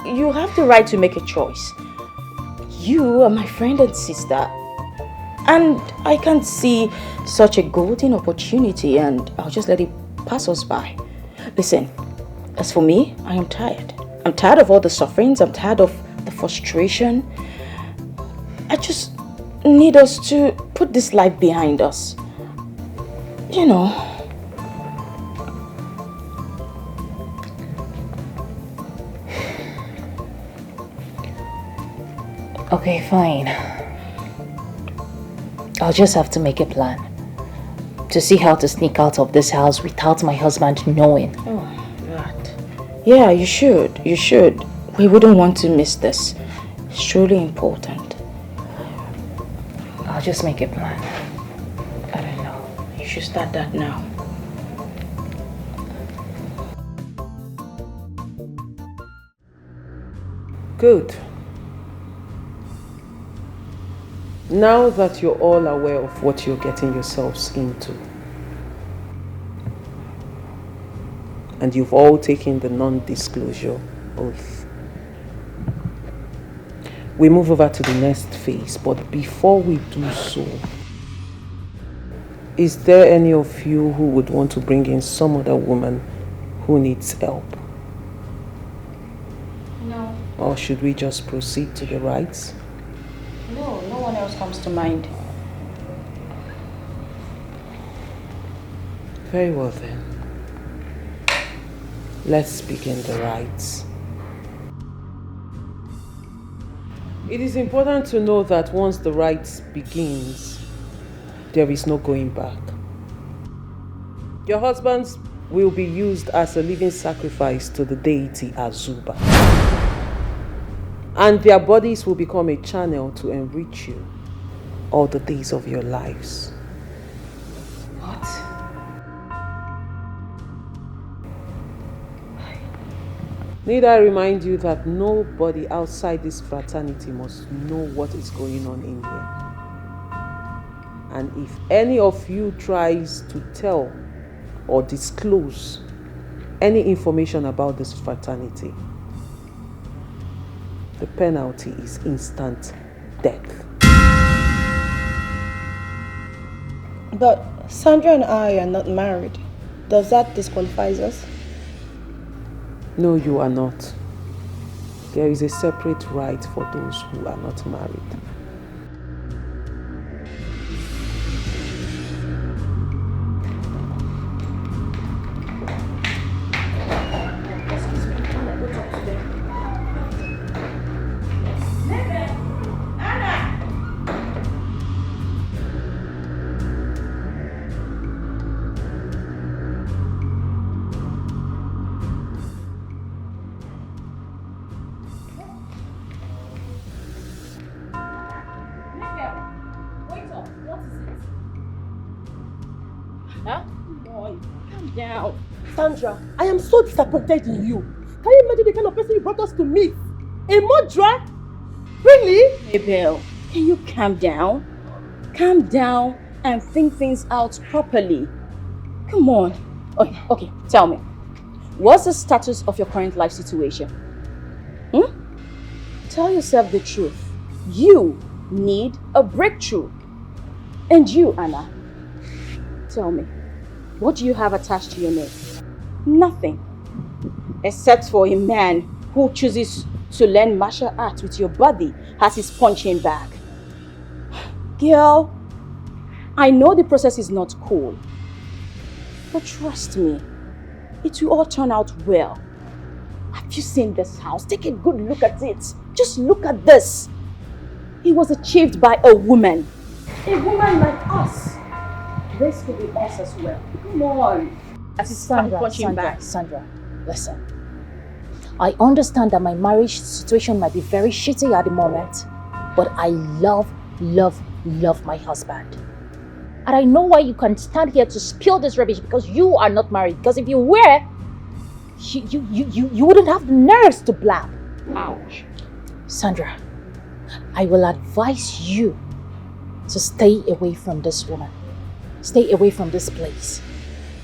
You have the right to make a choice. You are my friend and sister. And I can't see such a golden opportunity and I'll just let it pass us by. Listen, as for me, I am tired. I'm tired of all the sufferings. I'm tired of the frustration. I just need us to put this life behind us. You know. Okay, fine. I'll just have to make a plan to see how to sneak out of this house without my husband knowing. Oh, God. Yeah, you should. You should. We wouldn't want to miss this. It's truly important. I'll just make a plan. I don't know. You should start that now. Good. Now that you're all aware of what you're getting yourselves into, and you've all taken the non-disclosure oath, we move over to the next phase. But before we do so, is there any of you who would want to bring in some other woman who needs help? No. Or should we just proceed to the rites? No, no one else comes to mind. Very well then. Let's begin the rites. It is important to know that once the rites begins, there is no going back. Your husbands will be used as a living sacrifice to the deity Azuba. And their bodies will become a channel to enrich you all the days of your lives. What? Need I remind you that nobody outside this fraternity must know what is going on in here. And if any of you tries to tell or disclose any information about this fraternity, the penalty is instant death. But Sandra and I are not married. Does that disqualify us? No, you are not. There is a separate right for those who are not married. Sandra, I am so disappointed in you. Can you imagine the kind of person you brought us to meet? A murderer? Really? Mabel, Can you calm down? Calm down and think things out properly. Come on. Okay, tell me. What's the status of your current life situation? Tell yourself the truth. You need a breakthrough. And you, Anna, tell me, what do you have attached to your name? Nothing. Except for a man who chooses to learn martial arts with your body as his punching bag. Girl, I know the process is not cool. But trust me, it will all turn out well. Have you seen this house? Take a good look at it. Just look at this. It was achieved by a woman. A woman like us. This could be us as well. Come on. Sandra, listen. I understand that my marriage situation might be very shitty at the moment, but I love my husband. And I know why you can stand here to spill this rubbish because you are not married. Because if you were, you wouldn't have the nerves to blab. Ouch. Sandra, I will advise you to stay away from this woman. Stay away from this place.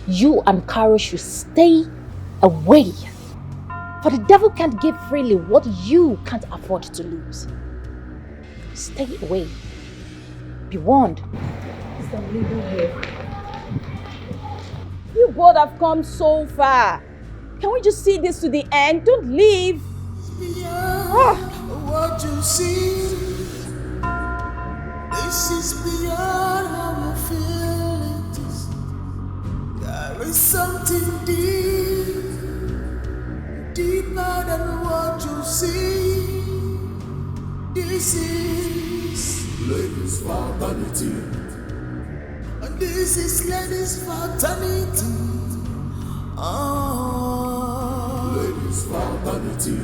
You and Caro should stay away. For the devil can't give freely what you can't afford to lose. Stay away. Be warned. You both have come so far. Can we just see this to the end? Don't leave. What you see, this is beyond our feelings. There is something deeper than what you see. This is ladies' fraternity, and this is ladies' fraternity. Ladies' fraternity.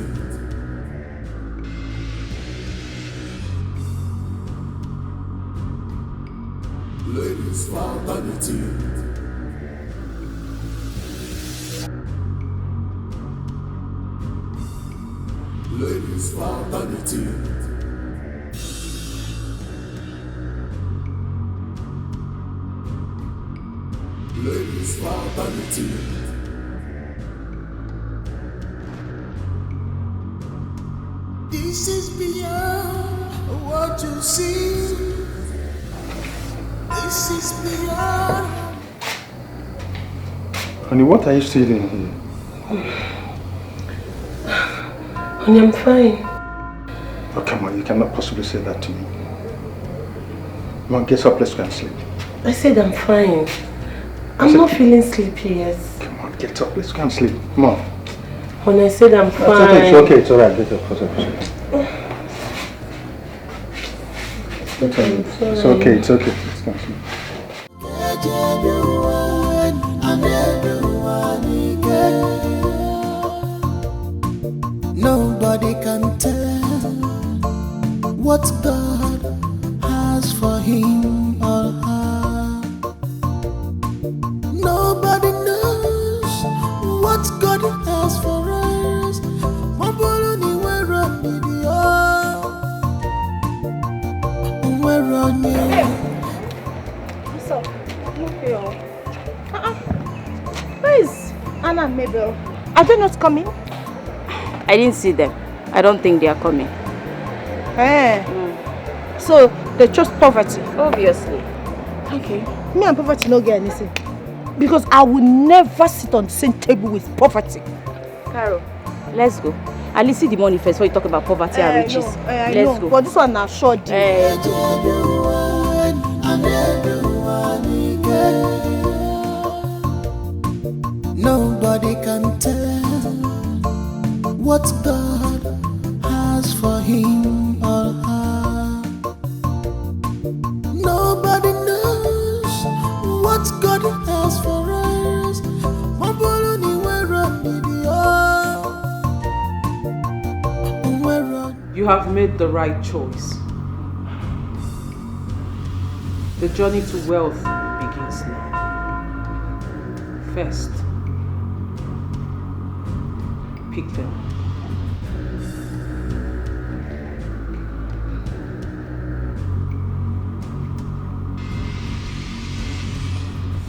Ladies' fraternity. Ladies' fraternity. Ladies' fraternity. This is beyond what you see. This is beyond. Honey, what are you still doing here? Honey, I'm fine. Oh, come on, you cannot possibly say that to me. Come on, get up, let's go and sleep. I said I'm fine. I'm not feeling sleepy yet. Come on, get up, let's go and sleep. Come on. Honey, I said I'm fine. It's okay, it's alright, get up, It's okay, let's go and sleep. Nobody can tell what God has for him or her. Nobody knows what God has for us. We're on you. What's up? Where is Anna and Mabel? Are they not coming? I didn't see them. I don't think they are coming. So they chose poverty. Obviously. Okay. Me and poverty no get anything. Because I will never sit on the same table with poverty. Carol, let's go. At least see the money first before you talk about poverty and riches. Let's go. But this one now short deal. Nobody can tell what God has for him or her. Nobody knows what God has for us. You have made the right choice. The journey to wealth begins now. First, pick them.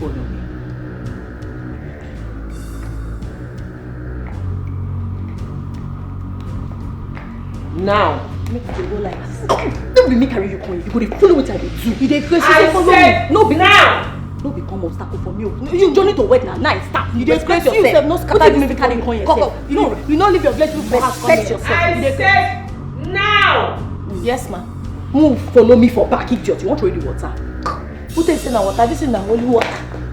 follow me. Now, Make you go like this. don't be me carry you come. You go to follow what I do. You dey crazy, I follow said me. no be now. No become obstacle for me. You don't need to wait now. Now stop. You Respect disgrace yourself, yourself. no What scatter you this carry come yourself? You know leave your blessing for us. Respect yourself. I said now. Yes, ma. Move, follow me for back, idiot. You want to read the water? Who takes in the water? This is the holy water.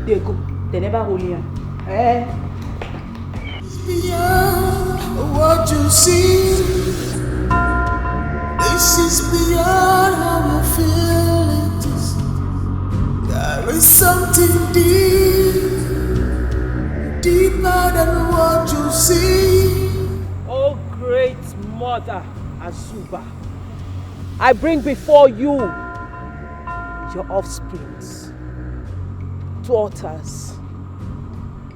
There you go. They never hold you. Eh? Beyond what you see. This is beyond how you feel it is. There is something deeper than what you see. Oh, great Mother Azuba, I bring before you your offsprings, daughters.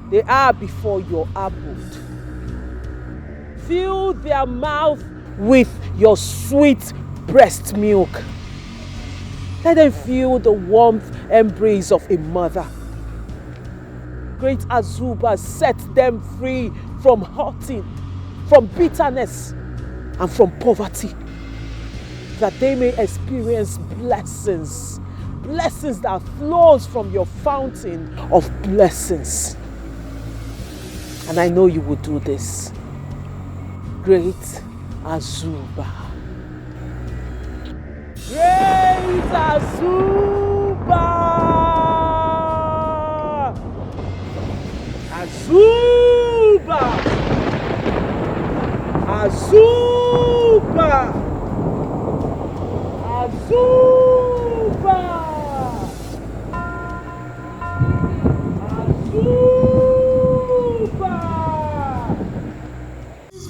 They are before your abode. Fill their mouth with your sweet breast milk. Let them feel the warmth embrace of a mother. Great Azuba, set them free from hurting, from bitterness, and from poverty, that they may experience blessings, blessings that flows from your fountain of blessings. And I know you will do this. Great Azuba. Great Azuba! Azuba! Azuba! Azuba! Azuba!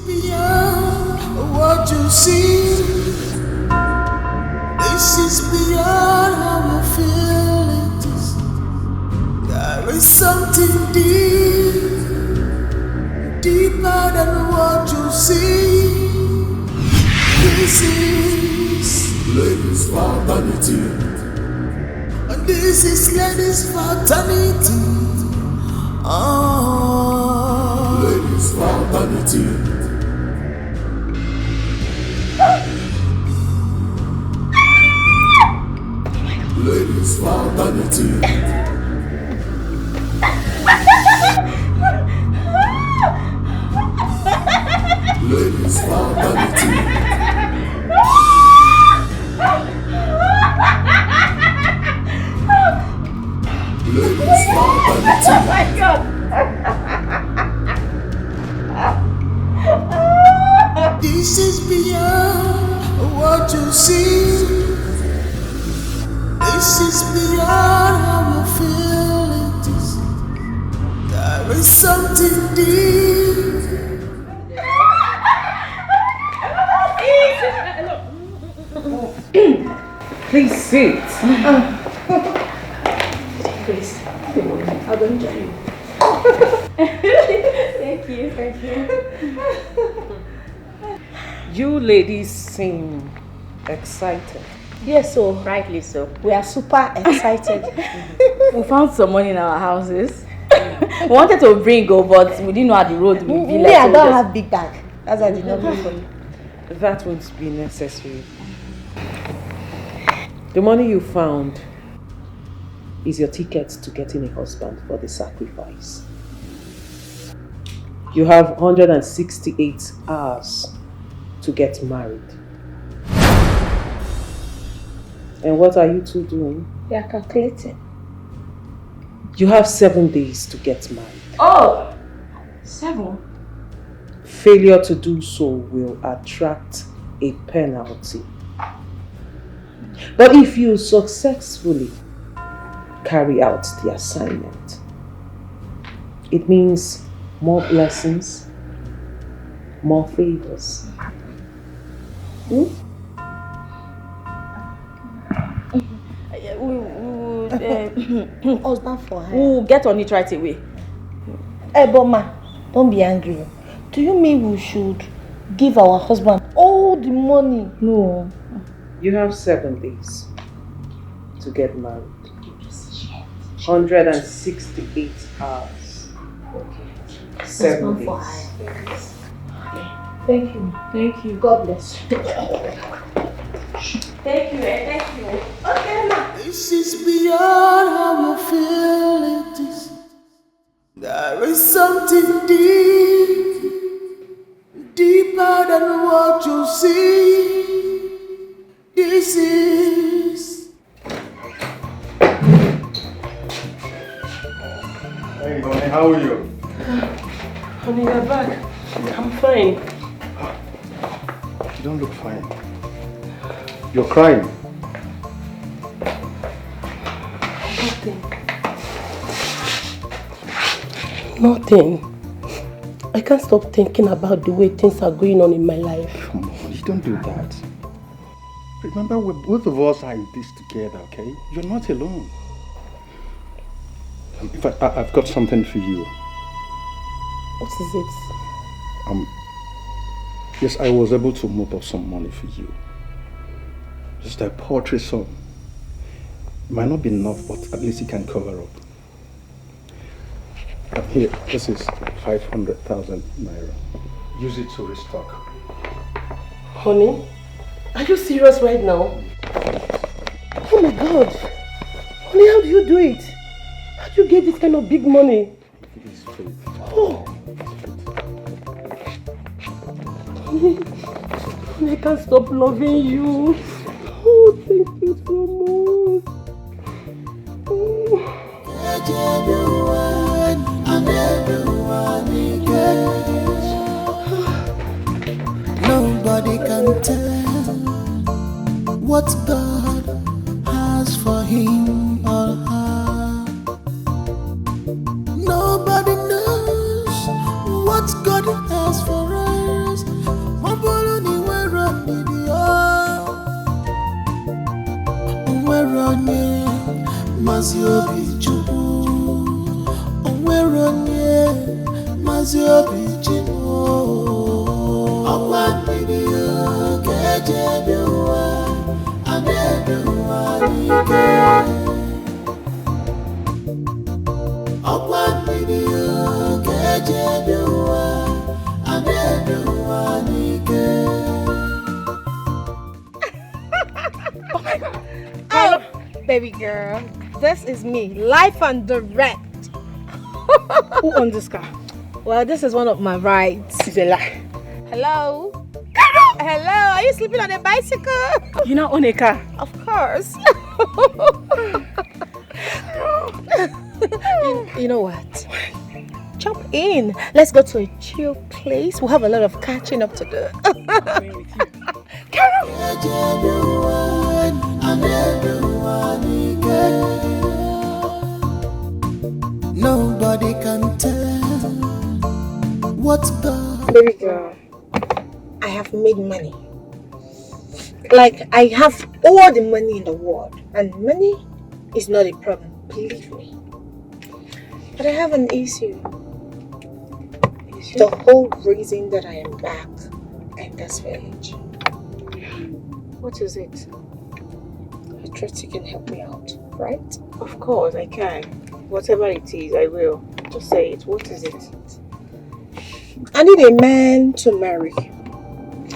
Beyond what you see. This is beyond how you feel it is. There is something deeper than what you see. This is ladies' fraternity. And this is ladies' fraternity. Ladies' fraternity. Ladies' fraternity. Ladies' fraternity. Ladies' fraternity. Oh my God! This is beyond what you see. This is beyond how you feel it is. There is something deep. Please sit. Please. I'll go enjoy you. Thank you, thank you. You ladies seem excited. Yes, so Rightly so. we are super excited. We found some money in our houses. We wanted to bring go, but we didn't know how the road would be like. I don't have big bag. That's why I did not bring for you. That won't be necessary. The money you found is your ticket to getting a husband for the sacrifice. You have 168 hours to get married. And what are you two doing? We are calculating. You have 7 days to get married. Oh! 7? Failure to do so will attract a penalty. But if you successfully carry out the assignment, it means more blessings, more favors. Husband for her. We'll get on it right away. Hey, Boma, don't be angry. Do you mean we should give our husband all the money? No. You have 7 days to get married. 168 hours. Okay. 7 days. For hire. Thank you. Thank you. God bless you. Thank you, thank you. Okay, ma. This is beyond how you feel it is. There is something deep, deeper than what you see. This is. Hey, honey, how are you? Honey, you're back. I'm fine. You don't look fine. You're crying. Nothing. I can't stop thinking about the way things are going on in my life. Come on, you don't do that. Remember, both of us are in this together, okay? You're not alone. In fact, I've got something for you. What is it? Yes, I was able to mop up some money for you. Just a poetry song. It might not be enough, but at least it can cover up. Here, this is 500,000 naira. Use it to restock. Honey, are you serious right now? Oh my God. Honey, how do you do it? How do you get this kind of big money? It's faith. Oh. Honey, I can't stop loving you. Oh, thank you so much. Oh. Nobody can tell what God has for him or her. Nobody knows what God has for us. Oh, baby girl, this is me, live and direct. Who owns this car? Well, this is one of my rides. It's a lie. Hello? Hello, are you sleeping on a bicycle? You not own a car? Of course. you know what? Jump in. Let's go to a chill place. We'll have a lot of catching up to do. Nobody can tell what God. Baby girl, I have made money. Like, I have all the money in the world, and money is not a problem, believe me. But I have an issue. The whole reason that I am back in this village. What is it? I trust you can help me out, right? Of course I can. Whatever it is, I will. Just say it. What is it? I need a man to marry.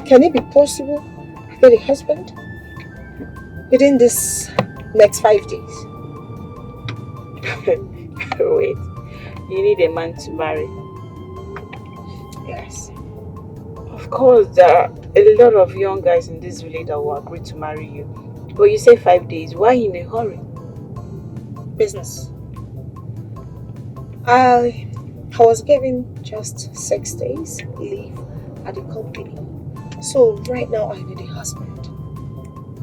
Can it be possible to get a husband within this next 5 days? Wait. You need a man to marry? Yes. Of course, there are a lot of young guys in this village that will agree to marry you. But you say 5 days. Why in a hurry? Business. I was given just 6 days leave at the company. So right now I need a husband.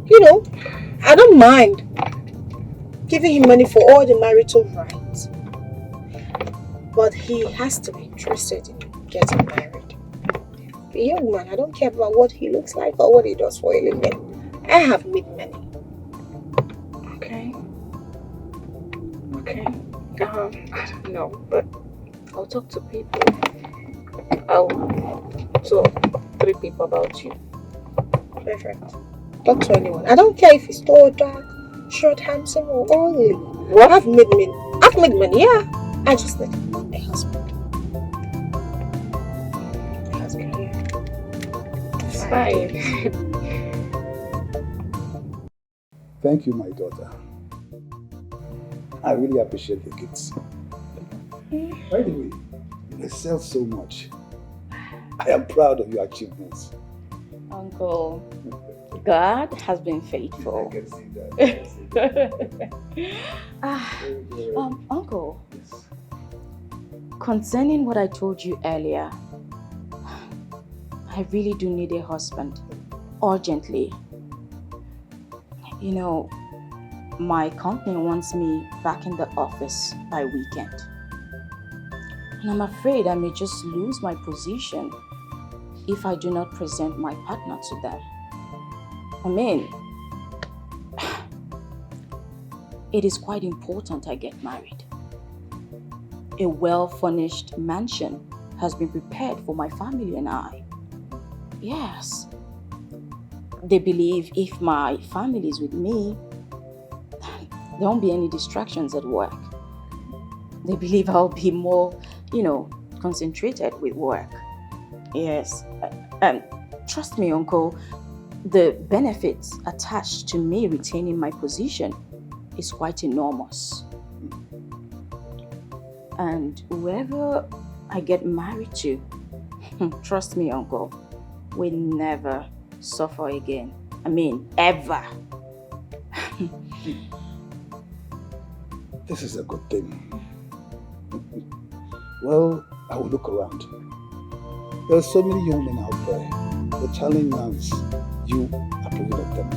You know, I don't mind giving him money for all the marital rights. But he has to be interested in getting married. A young man, I don't care about what he looks like or what he does for a living. I have made money. Okay. No, but I'll talk to people. I'll talk to 3 people about you. Perfect. Talk to anyone. I don't care if it's tall or dark, short, handsome, or ugly. What? I've made money, yeah. I just need a husband. A husband, yeah. It's fine. Thank you, my daughter. I really appreciate the gifts. By the way, you sell so much. I am proud of your achievements. Uncle, God has been faithful. I can see that. Uncle, yes. Concerning what I told you earlier, I really do need a husband, urgently. You know, my company wants me back in the office by weekend. And I'm afraid I may just lose my position if I do not present my partner to them. I mean, it is quite important I get married. A well-furnished mansion has been prepared for my family and I. Yes. They believe if my family is with me, there won't be any distractions at work. They believe I'll be more, concentrated with work. Yes. And trust me, Uncle, the benefits attached to me retaining my position is quite enormous. And whoever I get married to, trust me, Uncle, will never suffer again. I mean, ever. This is a good thing. Well, I will look around. There are so many young men out there. The challenge now is you approving of them.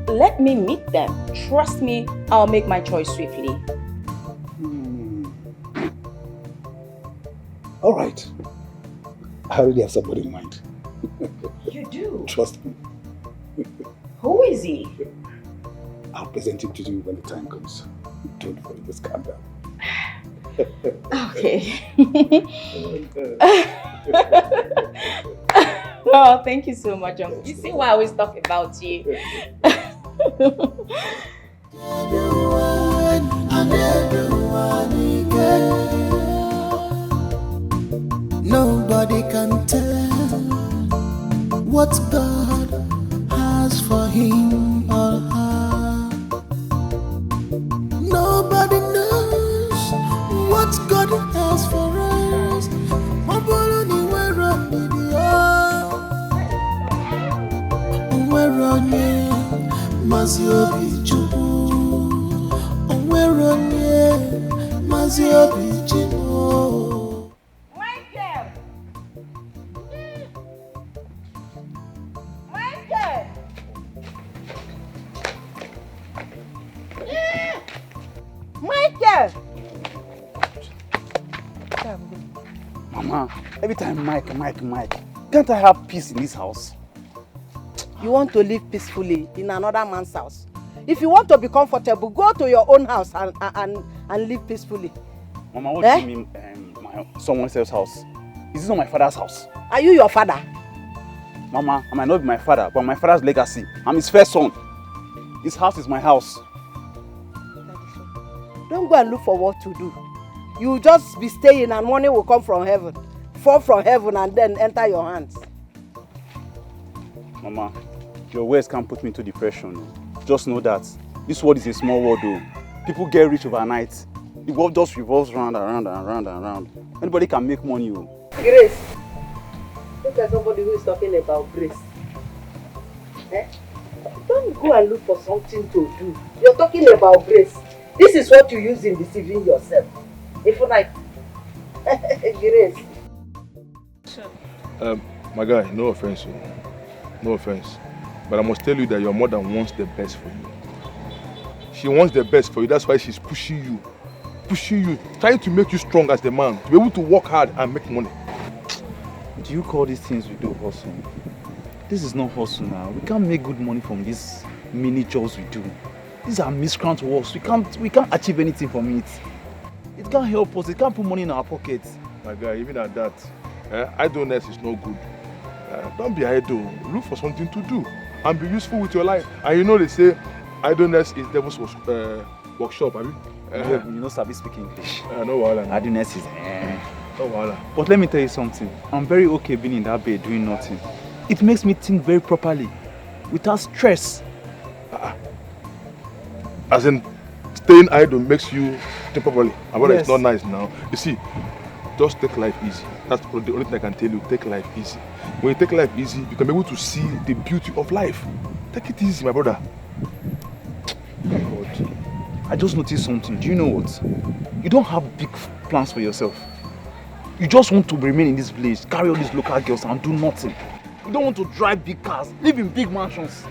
Let me meet them. Trust me, I'll make my choice swiftly. All right. I already have somebody in mind. You do? Trust me. Who is he? I'll present him to you when the time comes. Don't worry, just calm down. Okay. Oh, thank you so much, Uncle. You see why I always talk about you. Nobody can tell what God has for him or her. Nobody knows what God has for us. Michael! Mama, every time Mike. Can't I have peace in this house? You want to live peacefully in another man's house. If you want to be comfortable, go to your own house and live peacefully. Mama, what do you mean someone else's house? Is this not my father's house? Are you your father? Mama, I might not be my father, but my father's legacy. I'm his first son. This house is my house. Don't go and look for what to do. You just be staying and money will come from heaven. Fall from heaven and then enter your hands. Mama, your words can't put me into depression. Just know that this world is a small world though. People get rich overnight. The world just revolves round and round. Anybody can make money. Grace. Look at somebody who is talking about grace. Don't go and look for something to do. You're talking about grace. This is what you use in deceiving yourself. If you like, Grace. My guy, no offense, no offense, but I must tell you that your mother wants the best for you. She wants the best for you. That's why she's pushing you, trying to make you strong as the man, to be able to work hard and make money. Do you call these things we do hustle? This is not hustle now. We can't make good money from these mini jobs we do. These are miscreant works. We can't achieve anything from it. It can't help us. It can't put money in our pockets. My guy, even at that, idleness is no good. Don't be idle. Look for something to do. and be useful with your life. And you know they say idleness is devil's workshop, have you? You know Sabi speak English. No wahala. Idleness is no wahala. But let me tell you something. I'm very okay being in that bed doing nothing. It makes me think very properly, without stress. As in, staying idle makes you think properly. And Yes. it's not nice now. You see, just take life easy. That's the only thing I can tell you. Take life easy. When you take life easy, you can be able to see the beauty of life. Take it easy, my brother. God, I just noticed something. Do you know what? You don't have big plans for yourself. You just want to remain in this village, carry all these local girls and do nothing. You don't want to drive big cars, live in big mansions.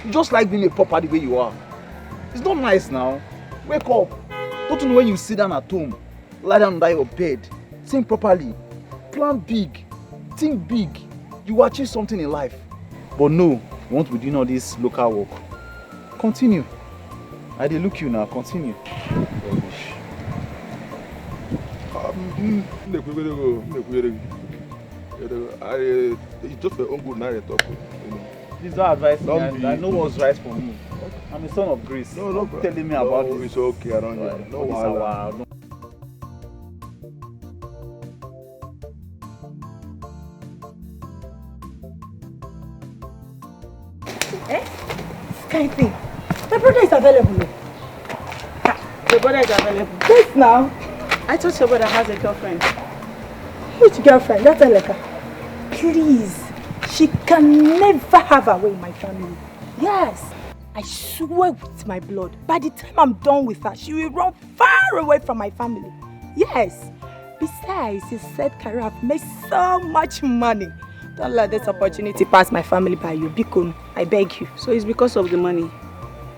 You just like being a pauper the way you are. It's not nice now. Wake up. Don't you know when you sit down at home, lie down under your bed, think properly, plan big, think big. You will achieve something in life. But no, you want to be doing all this local work. Continue. I dey look you now. Continue. It's just your own good now. These are advice. I know what's right for me. I'm a son of grace. No, telling me about this. It's okay. I don't know. No wahala. Kind thing. My brother is available. Your brother is available. Yes, now. I thought your brother has a girlfriend. Which girlfriend? That's Eleka. Please. She can never have her way in my family. Yes. I swear with my blood, by the time I'm done with her, she will run far away from my family. Yes. Besides, his said career have made so much money. Don't let this opportunity pass my family by you. Bikun, I beg you. So it's because of the money.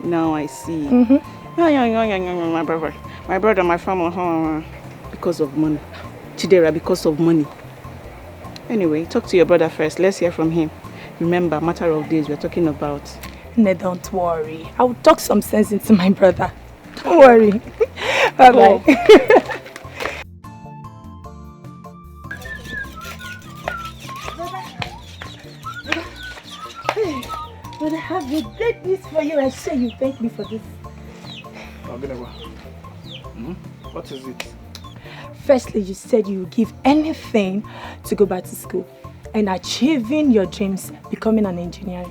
Now I see. My brother, my family, because of money. Chidera, because of money. Anyway, talk to your brother first. Let's hear from him. Remember, matter of days we're talking about. No, don't worry. I will talk some sense into my brother. Don't worry. Bye-bye. But I have a great news for you. I say you thank me for this. What is it? Firstly, you said you would give anything to go back to school and achieving your dreams, becoming an engineer.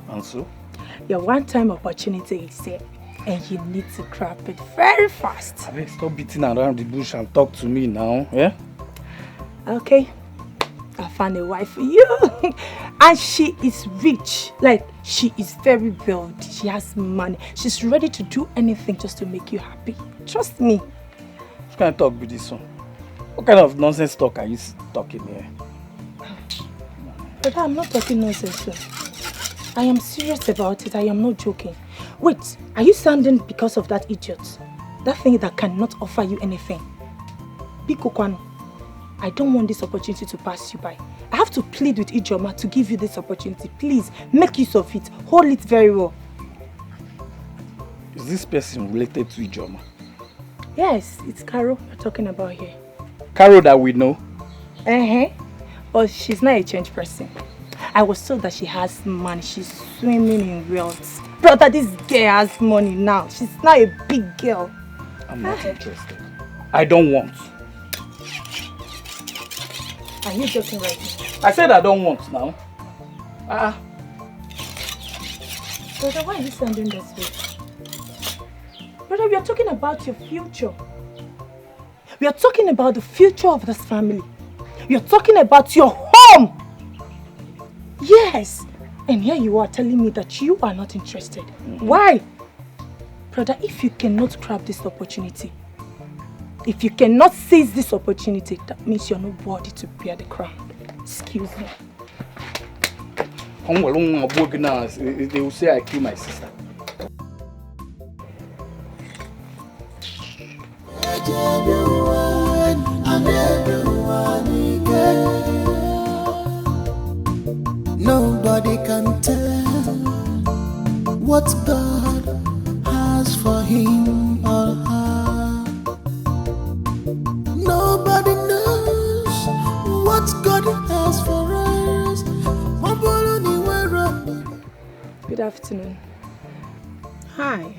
And so? Your one-time opportunity is here and you need to grab it very fast. I mean, stop beating around the bush and talk to me now, yeah? Okay. I found a wife for you. And she is rich. Like, she is very wealthy. She has money. She's ready to do anything just to make you happy. Trust me. What kind of talk with this one? What kind of nonsense talk are you talking here? But I'm not talking nonsense, sir. I am serious about it. I am not joking. Wait, are you sounding because of that idiot? That thing that cannot offer you anything? Biko Kwano, I don't want this opportunity to pass you by. I have to plead with Ijoma to give you this opportunity. Please, make use of it. Hold it very well. Is this person related to Ijoma? Yes, it's Carol we're talking about here. Carol that we know? But she's not a changed person. I was told that she has money. She's swimming in wealth. Brother, this girl has money now. She's not a big girl. I'm not interested. I don't want. Are you joking right now? I said I don't want now. Brother, why are you sounding this way? Brother, we are talking about your future. We are talking about the future of this family. We are talking about your home. Yes. And here you are telling me that you are not interested. Why? Brother, if you cannot grab this opportunity, if you cannot seize this opportunity, that means you're not worthy to bear the crown. Excuse me. They will say I killed my sister. Nobody can tell what God has for him or her. Nobody knows what God has for us. Maboloni wera afternoon. Hi.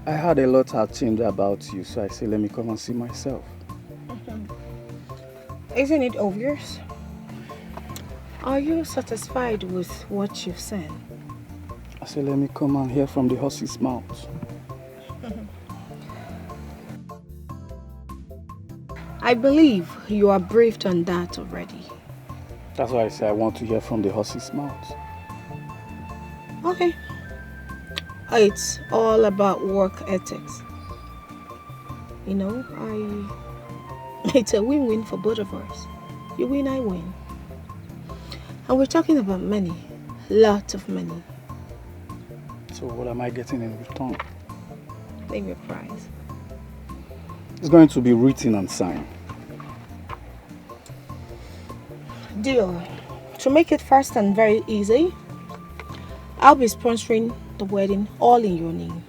I heard a lot had changed about you, so I said, let me come and see myself. Isn't it obvious? Are you satisfied with what you've said? I said, let me come and hear from the horse's mouth. I believe you are briefed on that already. That's why I say I want to hear from the horse's mouth. Okay. It's all about work ethics. You know, it's a win-win for both of us. You win, I win. And we're talking about money. Lots of money. So what am I getting in return? Name your price. It's going to be written and signed. Deal. To make it fast and very easy, I'll be sponsoring the wedding all in your name.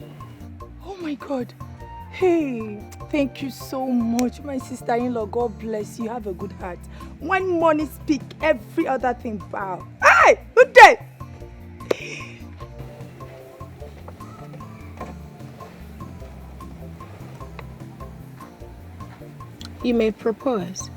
Oh my God. Hey, thank you so much, my sister-in-law. God bless you. Have a good heart. When money speak, every other thing bow. Hey, good day. You may propose.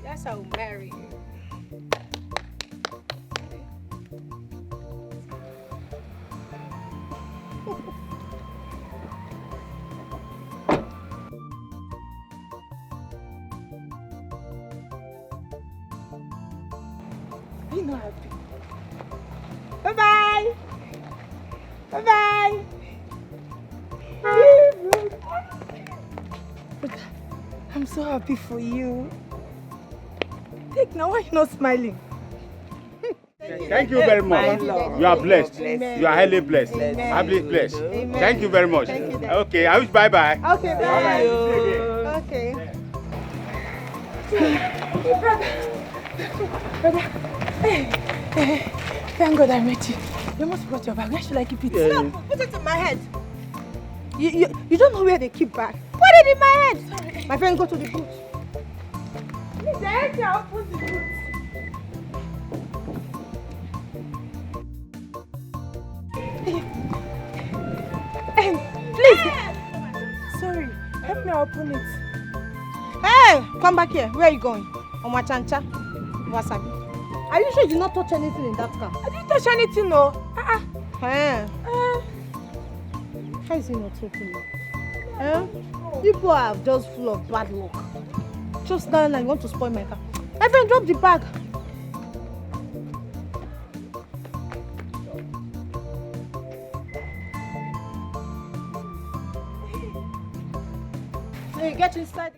Yes, I'll marry you. Be not happy. Bye-bye. Bye-bye. I'm so happy for you. Take now, why are you not smiling? Thank you very much. You are blessed. You are highly blessed. Highly blessed. Thank you very much. Okay, I wish bye-bye. Okay, bye. Okay. Brother. Hey, thank God I met you. You must brought your bag. Where should I keep it? No, put it in my head. You don't know where they keep bag. Put it in my head. Sorry. My friend, go to the boot. Please, I'll put the boot. Please. Sorry, help me open it. Hey, come back here. Where are you going? On my chancha. Wasabi. Are you sure you did not touch anything in that car? I didn't touch anything, no. Hey. How is he not talking? People are just full of bad luck. Just now and I want to spoil my car. My friend, drop the bag. Hey, get inside.